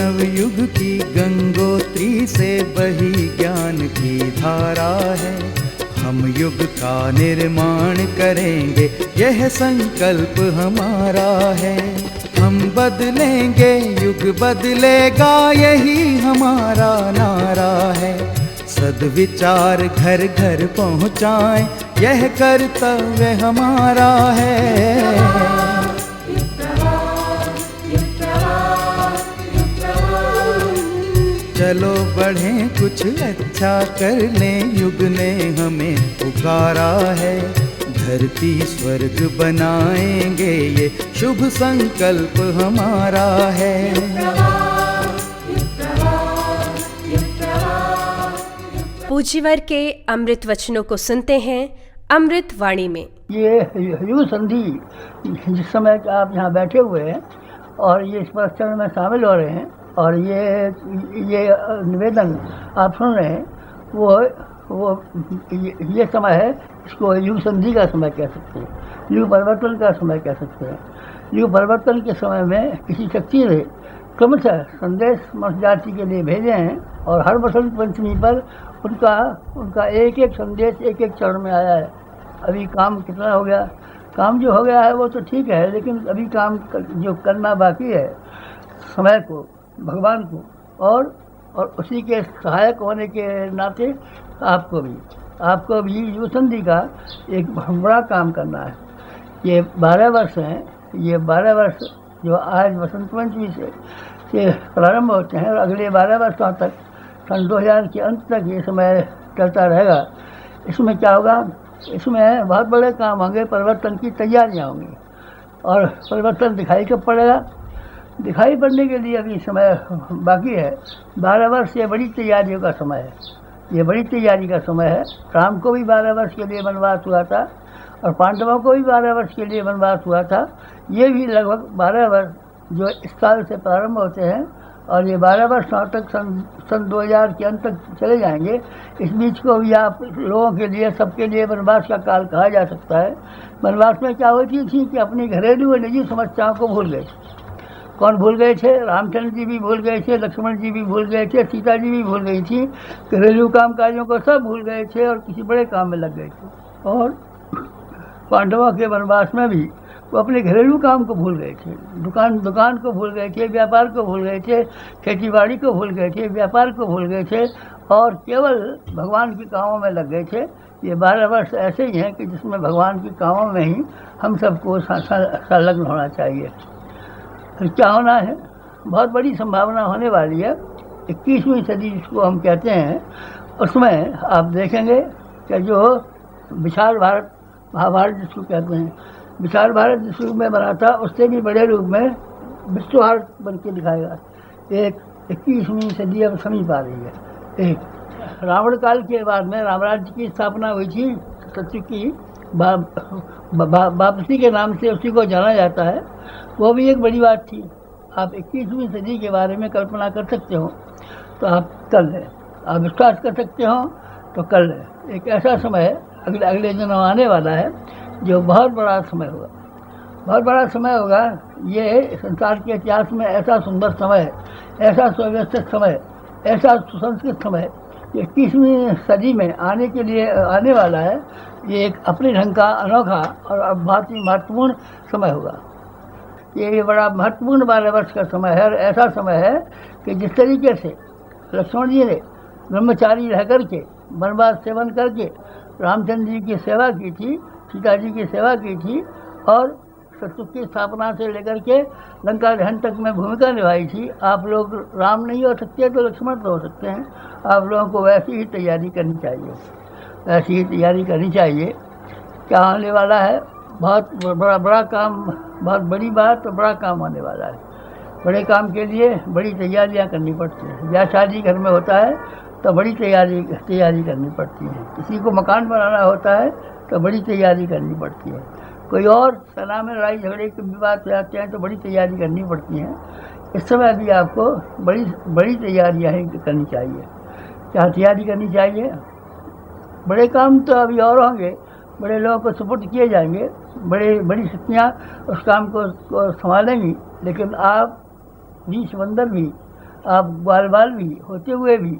नवयुग की गंगोत्री से बही ज्ञान की धारा है। हम युग का निर्माण करेंगे, यह संकल्प हमारा है। हम बदलेंगे, युग बदलेगा, यही हमारा नारा है। सद्विचार घर घर पहुँचाएं, यह कर्तव्य हमारा है। चलो बढ़ें, कुछ अच्छा कर लें, युग ने हमें पुकारा है। धरती स्वर्ग बनाएंगे, ये शुभ संकल्प हमारा है। पूज्यवर के अमृत वचनों को सुनते हैं अमृत वाणी में। ये युग संधि जिस समय आप यहाँ बैठे हुए हैं और ये इस प्रवचन में शामिल हो रहे हैं और ये निवेदन आप सुन रहे हैं, वो ये समय है, इसको युग संधि का समय कह सकते हैं, युग परिवर्तन का समय कह सकते हैं। युग परिवर्तन के समय में किसी शक्ति ने क्रमशः संदेश मनुष्य जाति के लिए भेजे हैं और हर बसंत पंचमी पर उनका एक एक संदेश एक एक चरण में आया है। अभी काम कितना हो गया, काम जो हो गया है वो तो ठीक है, लेकिन अभी काम जो करना बाकी है, समय को, भगवान को और उसी के सहायक होने के नाते आपको भी युग संधि का एक बड़ा काम करना है। ये 12 वर्ष हैं, ये 12 वर्ष जो आज बसंत पंचमी से प्रारंभ होते हैं और अगले 12 वर्षों तक सन 2000 के अंत तक ये समय चलता रहेगा। इसमें क्या होगा, इसमें बहुत बड़े काम होंगे, परिवर्तन की तैयारियां होंगी। और परिवर्तन दिखाई कब पड़ेगा, दिखाई पड़ने के लिए अभी समय बाकी है। 12 वर्ष ये बड़ी तैयारियों का समय है, ये बड़ी तैयारी का समय है। राम को भी 12 वर्ष के लिए वनवास हुआ था और पांडवों को भी 12 वर्ष के लिए वनवास हुआ था। ये भी लगभग 12 वर्ष जो इस साल से प्रारंभ होते हैं और ये 12 वर्ष तक सन 2000 के अंत तक चले जाएंगे। इस बीच को भी आप लोगों के लिए, सबके लिए वनवास का काल कहा जा सकता है। वनवास में क्या होती थी कि अपनी घरेलू और निजी समस्याओं को भूल गए। कौन भूल गए थे? रामचंद्र जी भी भूल गए थे, लक्ष्मण जी भी भूल गए थे, सीता जी भी भूल गई थी। घरेलू काम काजों को सब भूल गए थे और किसी बड़े काम में लग गए थे। और पांडवों के वनवास में भी वो अपने घरेलू काम को भूल गए थे, दुकान को भूल गए थे, व्यापार को भूल गए थे, खेती बाड़ी को भूल गए थे, व्यापार को भूल गए थे और केवल भगवान के कामों में लग गए थे। ये 12 वर्ष ऐसे ही हैं कि जिसमें भगवान के कामों में ही हम सबको संलग्न होना चाहिए। फिर क्या होना है, बहुत बड़ी संभावना होने वाली है। 21वीं सदी जिसको हम कहते हैं, उसमें आप देखेंगे कि जो विशाल भारत, महाभारत जिसको कहते हैं, विशाल भारत जिस रूप में बना था उससे भी बड़े रूप में विश्व भारत बन के दिखाएगा। एक 21वीं सदी अब समीप आ रही है। एक रावण काल के बाद में रामराज्य की स्थापना हुई थी, सत्य की वापसी के नाम से उसी को जाना जाता है। वो भी एक बड़ी बात थी। आप 21वीं सदी के बारे में कल्पना कर सकते हो तो आप कर लें, आप विश्वास कर सकते हो तो कर लें। एक ऐसा समय है, अगले जन्म आने वाला है, जो बहुत बड़ा समय होगा, बहुत बड़ा समय होगा। ये संसार के इतिहास में ऐसा सुंदर समय, ऐसा सुव्यवस्थित समय, ऐसा सुसंस्कृत समय 21वीं सदी में आने वाला है। ये एक अपने ढंग का अनोखा और बहुत ही महत्वपूर्ण समय होगा। ये बड़ा महत्वपूर्ण 12 वर्ष का समय है और ऐसा समय है कि जिस तरीके से लक्ष्मण जी ने ब्रह्मचारी रह करके वनवास सेवन करके रामचंद्र जी की सेवा की थी, सीता जी की सेवा की थी और शत्रु की स्थापना से लेकर के लंका दहन तक में भूमिका निभाई थी। आप लोग राम नहीं हो सकते तो लक्ष्मण तो हो सकते हैं। आप लोगों को वैसी ही तैयारी करनी चाहिए, वैसी ही तैयारी करनी चाहिए। क्या होने वाला है, बहुत बड़ा काम, बहुत बड़ी बात और बड़ा काम होने वाला है। बड़े काम के लिए बड़ी तैयारियां करनी पड़ती हैं। ब्याह शादी घर में होता है तो बड़ी तैयारी करनी पड़ती है। किसी को मकान बनाना होता है तो बड़ी तैयारी करनी पड़ती है। कोई और सेना में लड़ाई झगड़े के विवाद हो जाते हैं तो बड़ी तैयारी करनी पड़ती है। इस समय भी आपको बड़ी तैयारियाँ करनी चाहिए। क्या तैयारी करनी चाहिए? बड़े काम तो अभी और होंगे, बड़े लोगों को सपोर्ट किए जाएंगे, बड़ी शक्तियाँ उस काम को संभालेंगी, लेकिन आप भी समंदर भी आप बाल बाल भी होते हुए भी,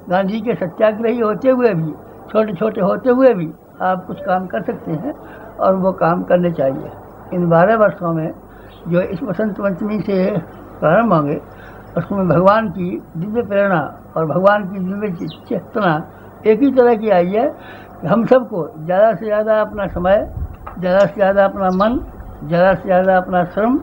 गांधी के सत्याग्रही होते हुए भी, छोटे छोटे होते हुए भी आप कुछ काम कर सकते हैं और वो काम करने चाहिए। इन 12 वर्षों में जो इस वसंत पंचमी से प्रारंभ होंगे उसमें भगवान की दिव्य प्रेरणा और भगवान की दिव्य चेतना एक ही तरह की आई है कि हम सबको ज़्यादा से ज़्यादा अपना समय, ज़्यादा से ज़्यादा अपना मन, ज़्यादा से ज़्यादा अपना श्रम,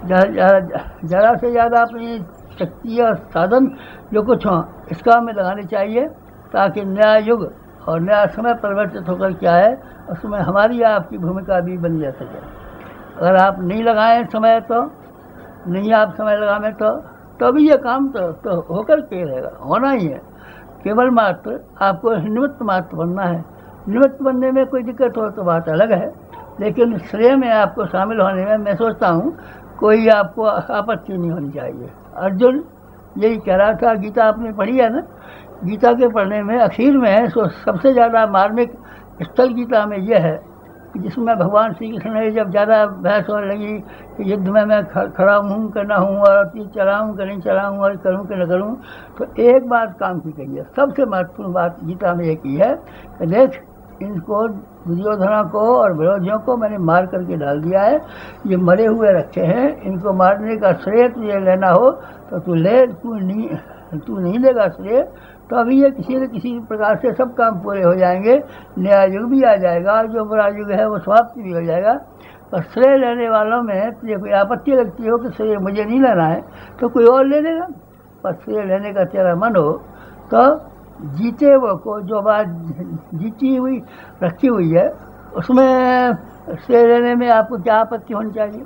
ज़्यादा से ज़्यादा अपनी शक्ति और साधन जो कुछ हों इस काम में लगाने चाहिए, ताकि नया युग और नया समय परिवर्तित होकर क्या है उसमें हमारी आपकी भूमिका भी बन जा सके। अगर आप नहीं लगाएं समय, तो नहीं आप समय लगाएं तो भी ये काम तो होकर के रहेगा, होना ही है। केवल मात्र आपको निमित्त मात्र बनना है। निमित्त बनने में कोई दिक्कत हो तो बात अलग है, लेकिन श्रेय में आपको शामिल होने में मैं सोचता हूँ कोई आपको आपत्ति नहीं होनी चाहिए। अर्जुन यही कह रहा था, गीता आपने पढ़ी है ना, गीता के पढ़ने में आखिर में सबसे ज़्यादा मार्मिक स्थल गीता में यह है कि जिसमें भगवान श्री कृष्ण ने जब ज़्यादा बहस होने लगी कि युद्ध में मैं खड़ा हूँ कि न हूँ, और तीर चलाऊँ कि नहीं चलाऊँ, और करूँ कि न करूँ, तो एक बात काम की गई है। सबसे महत्वपूर्ण बात गीता में ये की है कि देख, इनको दुर्योधना को और विरोधियों को मैंने मार करके डाल दिया है, ये मरे हुए रखे हैं, इनको मारने का श्रेय तुझे लेना हो तो तू ले, तू नहीं लेगा श्रेय तो अभी ये किसी न किसी प्रकार से सब काम पूरे हो जाएंगे, नया युग भी आ जाएगा, जो बुरा युग है वो समाप्त भी हो जाएगा। पर श्रेय लेने वालों में तुझे कोई आपत्ति लगती हो कि श्रेय मुझे नहीं लेना है तो कोई और ले लेगा, पर श्रेय लेने का तेरा मन हो तो जीते वो को जो बात जीती हुई रखी हुई है उसमें श्रेय लेने में आपको क्या आपत्ति होनी चाहिए,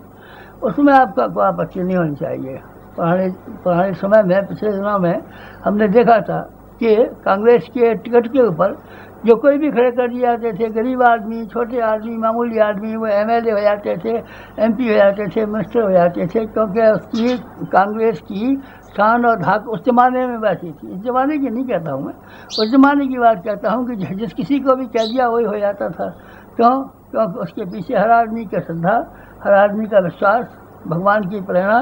उसमें आपका कोई आपत्ति नहीं होनी चाहिए। पुराने समय में, पिछले दिनों में हमने देखा था कि कांग्रेस के टिकट के ऊपर जो कोई भी खड़े कर दिए जाते थे, गरीब आदमी, छोटे आदमी, मामूली आदमी, वो एमएलए हो जाते थे, एमपी हो जाते थे, मिनिस्टर हो जाते थे, क्योंकि उसकी कांग्रेस की शान और धाक उस जमाने में वैसी थी। इस जमाने की नहीं कहता हूँ मैं, उस जमाने की बात कहता हूँ कि जिस किसी को भी कह दिया वही हो जाता था। क्योंकि उसके पीछे हर आदमी की श्रद्धा, हर आदमी का विश्वास, भगवान की प्रेरणा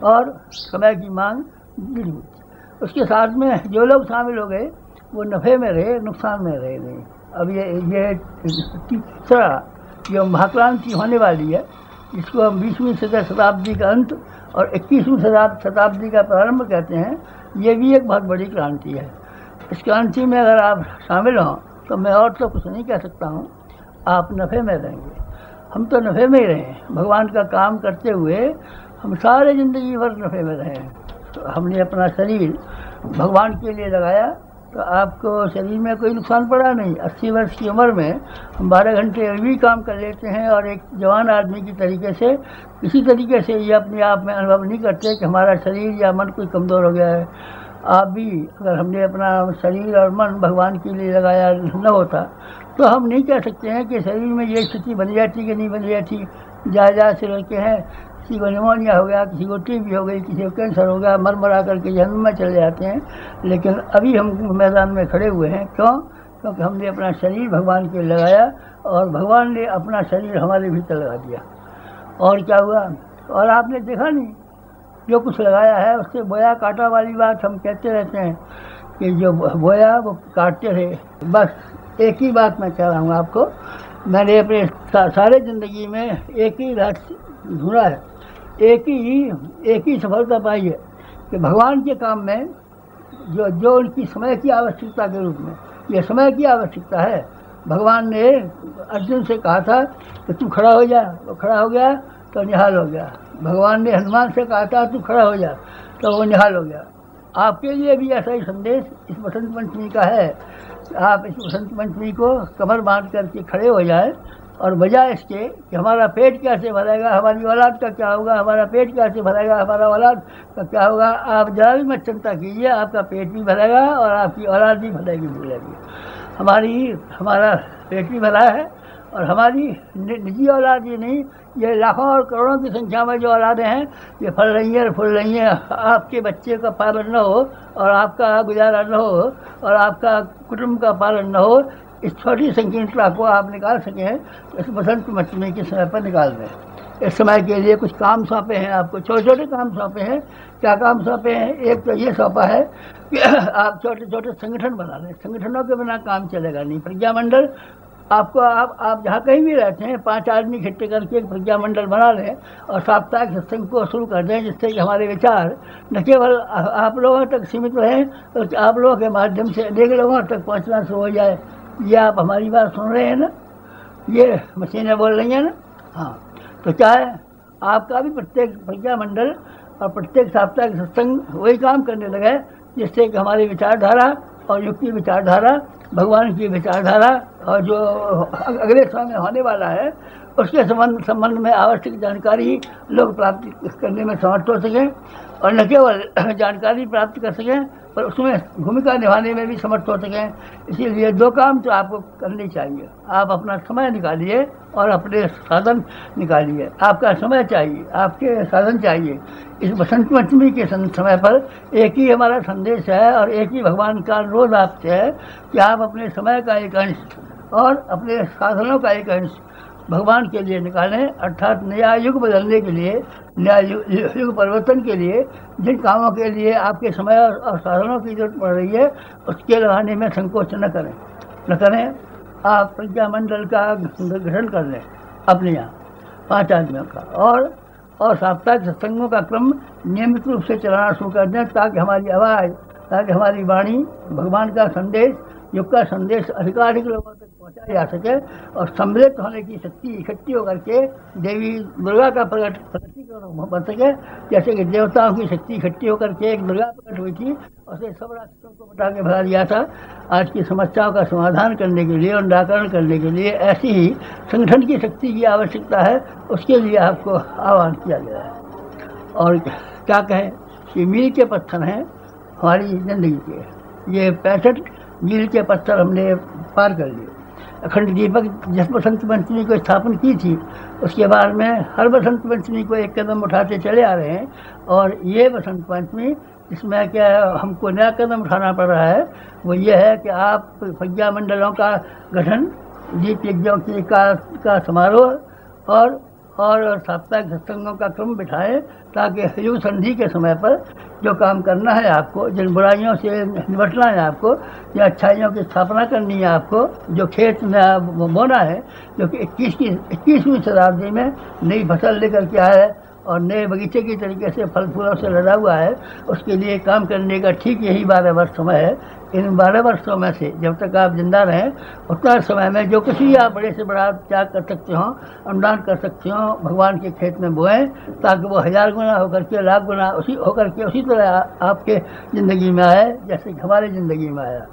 और समय की मांग जुड़ी हुई। उसके साथ में जो लोग शामिल हो गए वो नफ़े में रहे, नुकसान में रहे नहीं। अब ये तीसरा जो महाक्रांति होने वाली है, जिसको हम 20वीं शताब्दी का अंत और 21वीं शताब्दी का प्रारंभ कहते हैं, ये भी एक बहुत बड़ी क्रांति है। इस क्रांति में अगर आप शामिल हों तो मैं और तो कुछ नहीं कह सकता हूँ, आप नफ़े में रहेंगे। हम तो नफ़े में ही रहे हैं, भगवान का काम करते हुए हम सारे ज़िंदगी भर नफ़े में रहे हैं। तो हमने अपना शरीर भगवान के लिए लगाया तो आपको शरीर में कोई नुकसान पड़ा नहीं। 80 वर्ष की उम्र में हम 12 घंटे भी काम कर लेते हैं और एक जवान आदमी की तरीके से किसी तरीके से ये अपने आप में अनुभव नहीं करते कि हमारा शरीर या मन कोई कमज़ोर हो गया है। आप भी अगर हमने अपना शरीर और मन भगवान के लिए लगाया न होता तो हम नहीं कह सकते हैं कि शरीर में ये स्थिति बन जाती कि नहीं बन जाती। जा से लड़के हैं, किसी को निमोनिया हो गया, किसी को टीबी हो गई, किसी को कैंसर हो गया, मर मरा करके जन्म में चले जाते हैं। लेकिन अभी हम मैदान में खड़े हुए हैं, क्योंकि हमने अपना शरीर भगवान के लिए लगाया और भगवान ने अपना शरीर हमारे भीतर लगा दिया। और क्या हुआ? और आपने देखा नहीं, जो कुछ लगाया है उससे बोया काटा वाली बात हम कहते रहते हैं कि जो बोया वो काटते रहे। बस एक ही बात मैं कह रहा हूँ आपको, मैंने अपने सारे ज़िंदगी में एक ही रहस्य ढूंढा है, एक ही सफलता पाई है कि भगवान के काम में जो उनकी समय की आवश्यकता के रूप में, ये समय की आवश्यकता है। भगवान ने अर्जुन से कहा था कि तू खड़ा हो जा, वो खड़ा हो गया तो निहाल हो गया। भगवान ने हनुमान से कहा था तू खड़ा हो जा, तो वो निहाल हो गया। आपके लिए भी ऐसा ही संदेश इस वसंत पंचमी का है। आप इस वसंत पंचमी को कमर बांध करके खड़े हो जाए और बजाय इसके कि हमारा पेट कैसे भरेगा, हमारी औलाद का क्या होगा, हमारा पेट कैसे भरेगा, हमारा औलाद का क्या होगा, आप जरा भी मत चिंता कीजिए, आपका पेट भी भरेगा और आपकी औलाद भी भरेगी। हमारा पेट भी भरा है और हमारी निजी औलाद ही नहीं, ये लाखों और करोड़ों की संख्या में जो औलादें हैं ये फल रही हैं और फूल रही हैं। आपके बच्चे का पालन न हो और आपका गुजारा न हो और आपका कुटुंब का पालन न हो, इस छोटी संकीर्णता को आप निकाल सकें तो इस बसंत पंचमी के समय पर निकाल दें। इस समय के लिए कुछ काम सौंपे हैं आपको, छोटे छोटे काम सौंपे हैं। क्या काम सौंपे हैं? एक तो ये सौंपा है कि आप छोटे छोटे संगठन बना लें। संगठनों के बिना काम चलेगा नहीं। प्रज्ञा मंडल आपको, आप जहाँ कहीं भी रहते हैं 5 आदमी इकट्ठे करके एक प्रज्ञा मंडल बना लें और साप्ताहिक सत्संग को शुरू कर दें, जिससे कि हमारे विचार न केवल आप लोगों तक सीमित रहें, तो आप लोगों के माध्यम से अनेक लोगों तक पहुँचना शुरू हो जाए। ये आप हमारी बात सुन रहे हैं ना, ये मशीनें बोल रही हैं ना। हाँ, तो क्या है, आपका भी प्रत्येक प्रज्ञा मंडल और प्रत्येक साप्ताहिक सत्संग वही काम करने लगे, जिससे कि हमारी विचारधारा और युग की विचारधारा, भगवान की विचारधारा और जो अगले समय में होने वाला है उसके संबंध में आवश्यक जानकारी लोग प्राप्त करने में समर्थ हो सकें, और न केवल जानकारी प्राप्त कर सकें पर उसमें भूमिका निभाने में भी समर्थ हो सकें। इसीलिए 2 काम तो आपको करने चाहिए। आप अपना समय निकालिए और अपने साधन निकालिए। आपका समय चाहिए, आपके साधन चाहिए। इस बसंत पंचमी के समय पर एक ही हमारा संदेश है और एक ही भगवान का अनुरोध आपसे है कि आप अपने समय का एक अंश और अपने साधनों का एक अंश भगवान के लिए निकालें, अर्थात नया युग बदलने के लिए, नया युग परिवर्तन के लिए जिन कामों के लिए आपके समय और साधनों की जरूरत पड़ रही है उसके लगाने में संकोच न करें। आप प्रज्ञा मंडल का गठन कर लें अपने यहाँ 5 आदमियों का, और साप्ताहिक सत्संगों का क्रम नियमित रूप से चलाना शुरू कर दें, ताकि हमारी आवाज़, ताकि हमारी वाणी भगवान का संदेश, युग का संदेश अधिकाधिक लोगों तक पहुंचाया जा सके और सम्मिलित होने की शक्ति इकट्ठी होकर के देवी दुर्गा का प्रकटीकरण बन सके। जैसे कि देवताओं की शक्ति इकट्ठी होकर के एक दुर्गा प्रकट हुई थी, उसे सब राक्षसों को बता के भगा दिया था। आज की समस्याओं का समाधान करने के लिए और निराकरण करने के लिए ऐसी ही संगठन की शक्ति की आवश्यकता है। उसके लिए आपको आह्वान किया गया है। और क्या कहें कि मील के पत्थर हैं हमारी जिंदगी के। ये 65 मील के पत्थर हमने पार कर लिए। अखंड दीपक जिस बसंत पंचमी को स्थापन की थी उसके बाद में हर बसंत पंचमी को एक कदम उठाते चले आ रहे हैं, और ये बसंत पंचमी इसमें क्या हमको नया कदम उठाना पड़ रहा है, वो ये है कि आप प्रज्ञा मंडलों का गठन, दीप यज्ञों का समारोह और साप्ताहिक सत्संगों का क्रम बिठाएं, ताकि युग संधि के समय पर जो काम करना है आपको, जिन बुराइयों से निपटना है आपको, या अच्छाइयों की स्थापना करनी है आपको, जो खेत में बोना है, जो कि 21वीं शताब्दी में नई फसल लेकर के आया है और नए बगीचे की तरीके से फल फूलों से लदा हुआ है, उसके लिए काम करने का ठीक यही 12 वर्ष समय है। इन 12 वर्षों में से जब तक आप जिंदा रहें उतना समय में जो कुछ भी आप बड़े से बड़ा त्याग कर सकते हो, अनुदान कर सकते हो, भगवान के खेत में बोएं, ताकि वो 1000 गुना होकर के, लाख गुना उसी तरह आपके ज़िंदगी में आए जैसे कि हमारी ज़िंदगी में आया।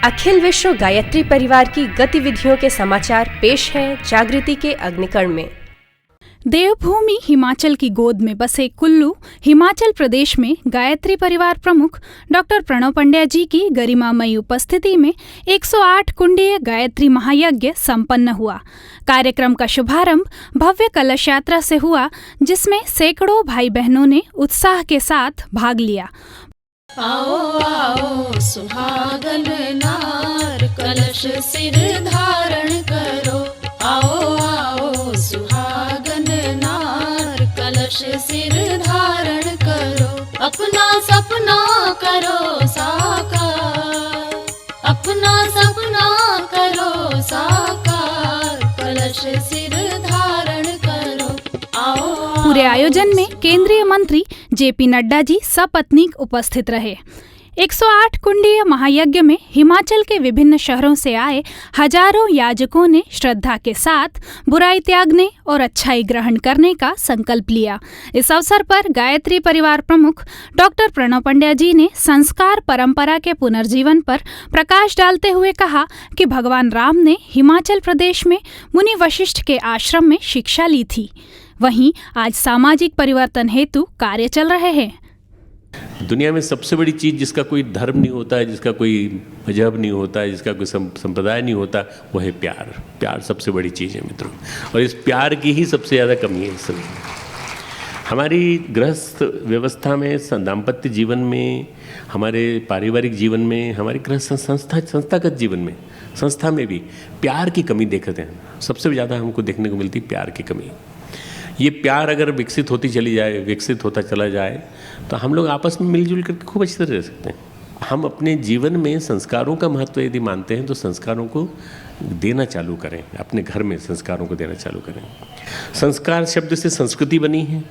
अखिल विश्व गायत्री परिवार की गतिविधियों के समाचार पेश हैं जागृति के अग्निकण में। देवभूमि हिमाचल की गोद में बसे कुल्लू, हिमाचल प्रदेश में गायत्री परिवार प्रमुख डॉक्टर प्रणव पंड्या जी की गरिमामयी उपस्थिति में 108 कुंडीय गायत्री महायज्ञ संपन्न हुआ। कार्यक्रम का शुभारंभ भव्य कलश यात्रा से हुआ, जिसमें सैकड़ों भाई बहनों ने उत्साह के साथ भाग लिया। आओ आओ सुहागन नार, कलश सिर धारण करो। आओ आओ सुहागन नार, कलश सिर धारण करो। अपना सपना करो साकार, अपना सपना करो साकार, कलश सिर धारण करो। आओ। पूरे आयोजन में केंद्रीय मंत्री जेपी नड्डा जी सपत्नीक उपस्थित रहे। 108 कुंडीय महायज्ञ में हिमाचल के विभिन्न शहरों से आए हजारों याजकों ने श्रद्धा के साथ बुराई त्यागने और अच्छाई ग्रहण करने का संकल्प लिया। इस अवसर पर गायत्री परिवार प्रमुख डॉक्टर प्रणव पंड्या जी ने संस्कार परंपरा के पुनर्जीवन पर प्रकाश डालते हुए कहा कि भगवान राम ने हिमाचल प्रदेश में मुनि वशिष्ठ के आश्रम में शिक्षा ली थी। वहीं आज सामाजिक परिवर्तन हेतु कार्य चल रहे हैं। दुनिया में सबसे बड़ी चीज़ जिसका कोई धर्म नहीं होता है, जिसका कोई मजहब नहीं होता है, जिसका कोई संप्रदाय नहीं होता, वो है प्यार। प्यार सबसे बड़ी चीज़ है मित्रों, और इस प्यार की ही सबसे ज़्यादा कमी है इस समय हमारी गृहस्थ व्यवस्था में, दाम्पत्य जीवन में, हमारे पारिवारिक जीवन में, हमारे गृहस्थ संस्थागत जीवन में, संस्था में भी प्यार की कमी देखते हैं। सबसे ज़्यादा हमको देखने को मिलती प्यार की कमी। ये प्यार अगर विकसित होती चली जाए, विकसित होता चला जाए, तो हम लोग आपस में मिलजुल करके खूब अच्छी तरह रह सकते हैं। हम अपने जीवन में संस्कारों का महत्व यदि मानते हैं तो संस्कारों को देना चालू करें, अपने घर में संस्कारों को देना चालू करें। संस्कार शब्द से संस्कृति बनी है।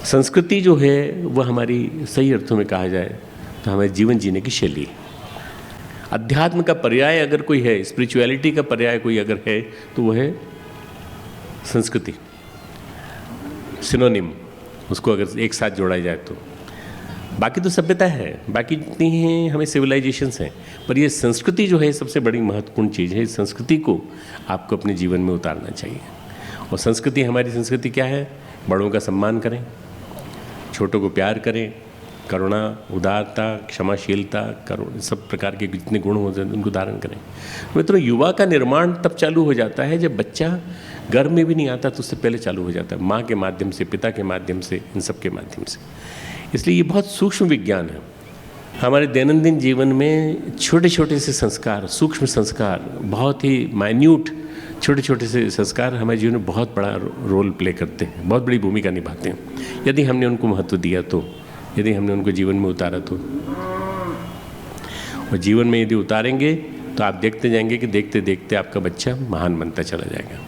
संस्कृति जो है वह हमारी सही अर्थों में कहा जाए तो हमारे जीवन जीने की शैली है। अध्यात्म का पर्याय अगर कोई है, स्पिरिचुअलिटी का पर्याय कोई अगर है तो वह है संस्कृति। सिनोनिम उसको अगर एक साथ जोड़ा जाए तो बाकी तो सभ्यता है, बाकी जितनी हैं हमें सिविलाइजेशंस हैं, पर ये संस्कृति जो है सबसे बड़ी महत्वपूर्ण चीज़ है। इस संस्कृति को आपको अपने जीवन में उतारना चाहिए। और संस्कृति, हमारी संस्कृति क्या है? बड़ों का सम्मान करें, छोटों को प्यार करें, करुणा, उदारता, क्षमाशीलता, सब प्रकार के जितने गुण होते हैं उनको धारण करें। मित्रों, युवा का निर्माण तब चालू हो जाता है जब बच्चा घर में भी नहीं आता तो उससे पहले चालू हो जाता है, माँ के माध्यम से, पिता के माध्यम से, इन सब के माध्यम से। इसलिए ये बहुत सूक्ष्म विज्ञान है। हमारे दैनंदिन जीवन में छोटे छोटे से संस्कार, सूक्ष्म संस्कार, बहुत ही माइन्यूट छोटे छोटे से संस्कार हमारे जीवन में बहुत बड़ा रोल प्ले करते हैं, बहुत बड़ी भूमिका निभाते हैं। यदि हमने उनको महत्व दिया तो, यदि हमने उनको जीवन में उतारा तो, और जीवन में यदि उतारेंगे तो आप देखते जाएंगे कि देखते देखते आपका बच्चा महान बनता चला जाएगा।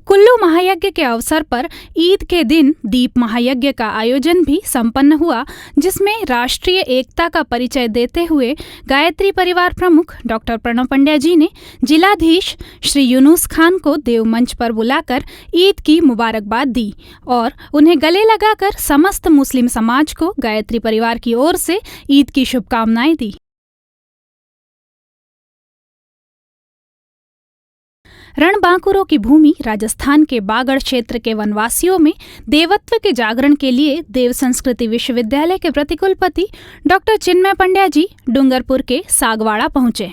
कुल्लू महायज्ञ के अवसर पर ईद के दिन दीप महायज्ञ का आयोजन भी संपन्न हुआ, जिसमें राष्ट्रीय एकता का परिचय देते हुए गायत्री परिवार प्रमुख डॉक्टर प्रणव पंड्या जी ने जिलाधीश श्री यूनुस खान को देव मंच पर बुलाकर ईद की मुबारकबाद दी और उन्हें गले लगाकर समस्त मुस्लिम समाज को गायत्री परिवार की ओर से ईद की शुभकामनाएं दी। रणबांकुरों की भूमि राजस्थान के बागड़ क्षेत्र के वनवासियों में देवत्व के जागरण के लिए देव संस्कृति विश्वविद्यालय के प्रतिकुलपति डॉक्टर चिन्मय पंड्या जी डूंगरपुर के सागवाड़ा पहुंचे।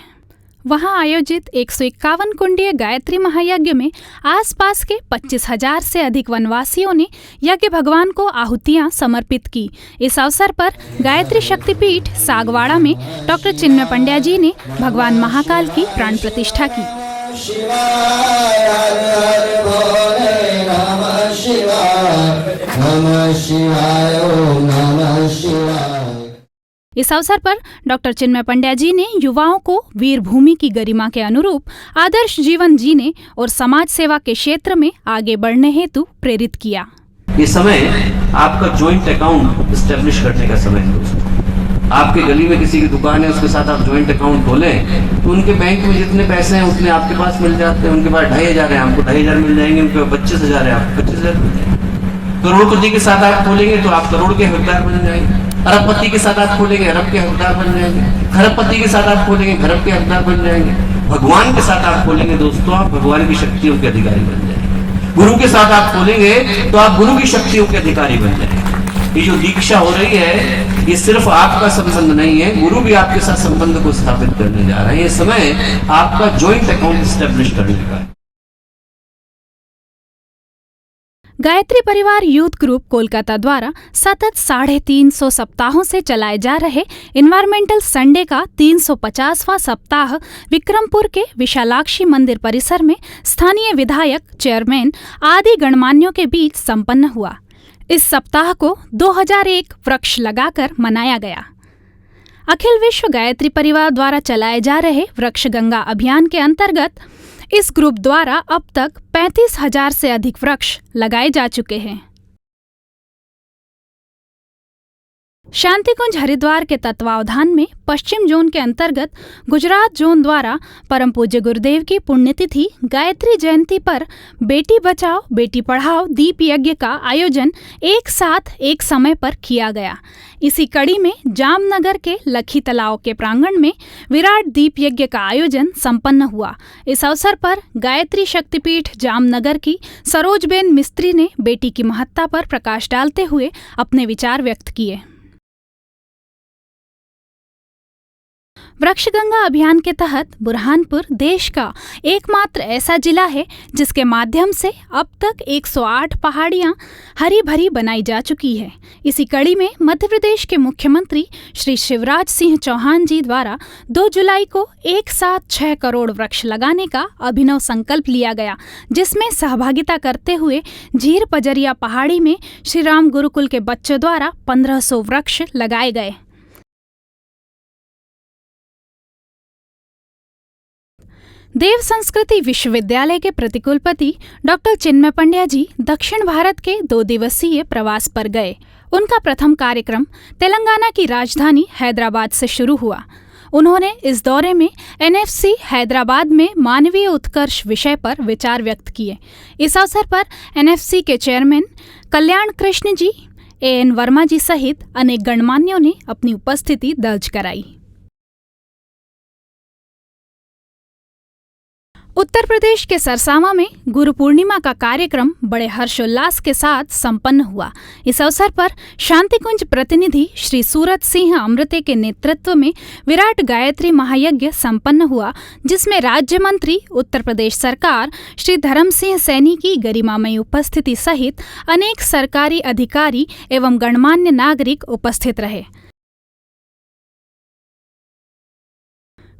वहां आयोजित 151 कुंडीय गायत्री महायज्ञ में आसपास के 25,000 से अधिक वनवासियों ने यज्ञ भगवान को आहुतियां समर्पित की। इस अवसर पर गायत्री शक्तिपीठ सागवाड़ा में डॉक्टर चिन्मय पंड्या जी ने भगवान महाकाल की प्राण प्रतिष्ठा की। शिवाय हर हर भोले नमः शिवाय ओम नमः शिवाय। इस अवसर पर डॉक्टर चिन्मय पंड्या जी ने युवाओं को वीर भूमि की गरिमा के अनुरूप आदर्श जीवन जीने और समाज सेवा के क्षेत्र में आगे बढ़ने हेतु प्रेरित किया। ये समय आपका जॉइंट अकाउंट एस्टेब्लिश करने का समय है। आपके गली में किसी की दुकान है, उसके साथ आप जॉइंट अकाउंट खोलें तो उनके बैंक में जितने पैसे हैं उतने आपके पास मिल जाते हैं। उनके पास 2,500 है, आपको 2,500 मिल जाएंगे। उनके पास 25,000 है, आपको 25,000 मिल जाएंगे। करोड़पति के साथ आप खोलेंगे तो आप करोड़ के हकदार बन जाएंगे। अरबपति के साथ आप खोलेंगे, अरब के हकदार बन जाएंगे। खरबपति के साथ आप खोलेंगे, खरब के हकदार बन जाएंगे। भगवान के साथ आप खोलेंगे दोस्तों, आप भगवान की शक्तियों के अधिकारी बन जाएंगे। गुरु के साथ आप खोलेंगे तो आप गुरु की शक्तियों के अधिकारी बन जाएंगे। ये जो दीक्षा हो रही है ये सिर्फ आपका संबंध नहीं है, गुरु भी आपके साथ संबंध को स्थापित करने जा रहा है। ये समय आपका जॉइंट अकाउंट एस्टेब्लिश करने का है। गायत्री परिवार यूथ ग्रुप कोलकाता द्वारा सतत 350 सप्ताहों से चलाए जा रहे एनवायरमेंटल संडे का 350वां सप्ताह विक्रमपुर के विशालाक्षी मंदिर परिसर में स्थानीय विधायक, चेयरमैन आदि गणमान्यों के बीच संपन्न हुआ। इस सप्ताह को 2001 वृक्ष लगाकर मनाया गया। अखिल विश्व गायत्री परिवार द्वारा चलाए जा रहे वृक्ष गंगा अभियान के अंतर्गत इस ग्रुप द्वारा अब तक 35,000 से अधिक वृक्ष लगाए जा चुके हैं। शांतिकुंज हरिद्वार के तत्वावधान में पश्चिम जोन के अंतर्गत गुजरात जोन द्वारा परम पूज्य गुरुदेव की पुण्यतिथि गायत्री जयंती पर बेटी बचाओ बेटी पढ़ाओ दीप यज्ञ का आयोजन एक साथ एक समय पर किया गया। इसी कड़ी में जामनगर के लखी तालाब के प्रांगण में विराट दीप यज्ञ का आयोजन संपन्न हुआ। इस अवसर पर गायत्री शक्तिपीठ जामनगर की सरोजबेन मिस्त्री ने बेटी की महत्ता पर प्रकाश डालते हुए अपने विचार व्यक्त किए। वृक्षगंगा अभियान के तहत बुरहानपुर देश का एकमात्र ऐसा जिला है जिसके माध्यम से अब तक 108 पहाड़ियां हरी भरी बनाई जा चुकी है। इसी कड़ी में मध्य प्रदेश के मुख्यमंत्री श्री शिवराज सिंह चौहान जी द्वारा 2 जुलाई को एक साथ 6 करोड़ वृक्ष लगाने का अभिनव संकल्प लिया गया, जिसमें सहभागिता करते हुए झीर पजरिया पहाड़ी में श्री राम गुरुकुल के बच्चों द्वारा 1500 वृक्ष लगाए गए। देव संस्कृति विश्वविद्यालय के प्रतिकुलपति डॉक्टर चिन्मय पंड्या जी दक्षिण भारत के 2 दिवसीय प्रवास पर गए। उनका प्रथम कार्यक्रम तेलंगाना की राजधानी हैदराबाद से शुरू हुआ। उन्होंने इस दौरे में NFC हैदराबाद में मानवीय उत्कर्ष विषय पर विचार व्यक्त किए। इस अवसर पर NFC के चेयरमैन कल्याण कृष्ण जी, AN वर्मा जी सहित अनेक गणमान्यों ने अपनी उपस्थिति दर्ज कराई। उत्तर प्रदेश के सरसावा में गुरु पूर्णिमा का कार्यक्रम बड़े हर्षोल्लास के साथ संपन्न हुआ। इस अवसर पर शांतिकुंज प्रतिनिधि श्री सूरत सिंह अमृते के नेतृत्व में विराट गायत्री महायज्ञ संपन्न हुआ, जिसमें राज्य मंत्री उत्तर प्रदेश सरकार श्री धर्म सिंह सैनी की गरिमामयी उपस्थिति सहित अनेक सरकारी अधिकारी एवं गणमान्य नागरिक उपस्थित रहे।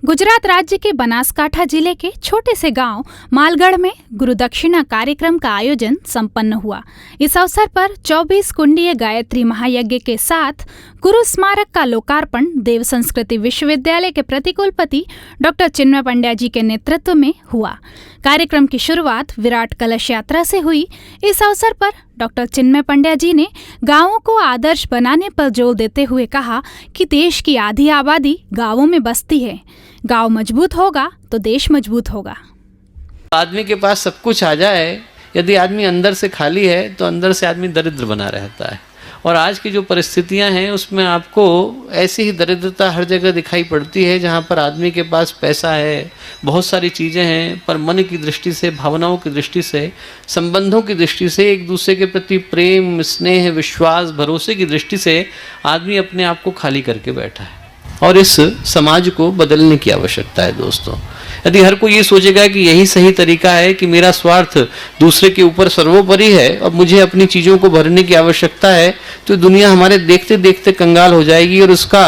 गुजरात राज्य के बनासकांठा जिले के छोटे से गांव मालगढ़ में गुरुदक्षिणा कार्यक्रम का आयोजन संपन्न हुआ। इस अवसर पर 24 कुंडीय गायत्री महायज्ञ के साथ गुरु स्मारक का लोकार्पण देव संस्कृति विश्वविद्यालय के प्रतिकुलपति डॉक्टर चिन्मय पंड्या जी के नेतृत्व में हुआ। कार्यक्रम की शुरुआत विराट कलश यात्रा से हुई। इस अवसर पर डॉक्टर चिन्मय पंड्या जी ने गांवों को आदर्श बनाने पर जोर देते हुए कहा कि देश की आधी आबादी गांवों में बसती है। गांव मजबूत होगा तो देश मजबूत होगा। आदमी के पास सब कुछ आ जाए, यदि आदमी अंदर से खाली है तो अंदर से आदमी दरिद्र बना रहता है। और आज की जो परिस्थितियां हैं उसमें आपको ऐसी ही दरिद्रता हर जगह दिखाई पड़ती है, जहां पर आदमी के पास पैसा है, बहुत सारी चीज़ें हैं, पर मन की दृष्टि से, भावनाओं की दृष्टि से, संबंधों की दृष्टि से, एक दूसरे के प्रति प्रेम, स्नेह, विश्वास, भरोसे की दृष्टि से आदमी अपने आप को खाली करके बैठा है। और इस समाज को बदलने की आवश्यकता है दोस्तों। यदि हर कोई ये सोचेगा कि यही सही तरीका है कि मेरा स्वार्थ दूसरे के ऊपर सर्वोपरि है और मुझे अपनी चीज़ों को भरने की आवश्यकता है, तो दुनिया हमारे देखते देखते कंगाल हो जाएगी और उसका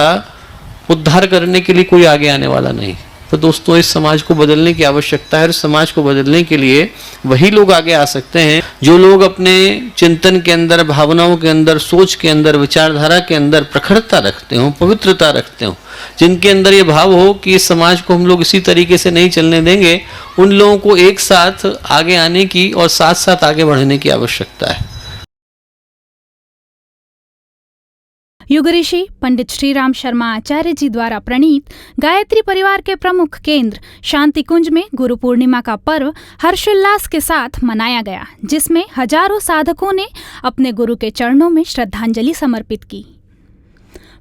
उद्धार करने के लिए कोई आगे आने वाला नहीं। तो दोस्तों, इस समाज को बदलने की आवश्यकता है। इस समाज को बदलने के लिए वही लोग आगे आ सकते हैं जो लोग अपने चिंतन के अंदर, भावनाओं के अंदर, सोच के अंदर, विचारधारा के अंदर प्रखरता रखते हो, पवित्रता रखते हो, जिनके अंदर ये भाव हो कि इस समाज को हम लोग इसी तरीके से नहीं चलने देंगे। उन लोगों को एक साथ आगे आने की और साथ साथ आगे बढ़ने की आवश्यकता है। युग ऋषि पंडित श्रीराम शर्मा आचार्य जी द्वारा प्रणीत गायत्री परिवार के प्रमुख केंद्र शांतिकुंज में गुरु पूर्णिमा का पर्व हर्षोल्लास के साथ मनाया गया, जिसमें हजारों साधकों ने अपने गुरु के चरणों में श्रद्धांजलि समर्पित की।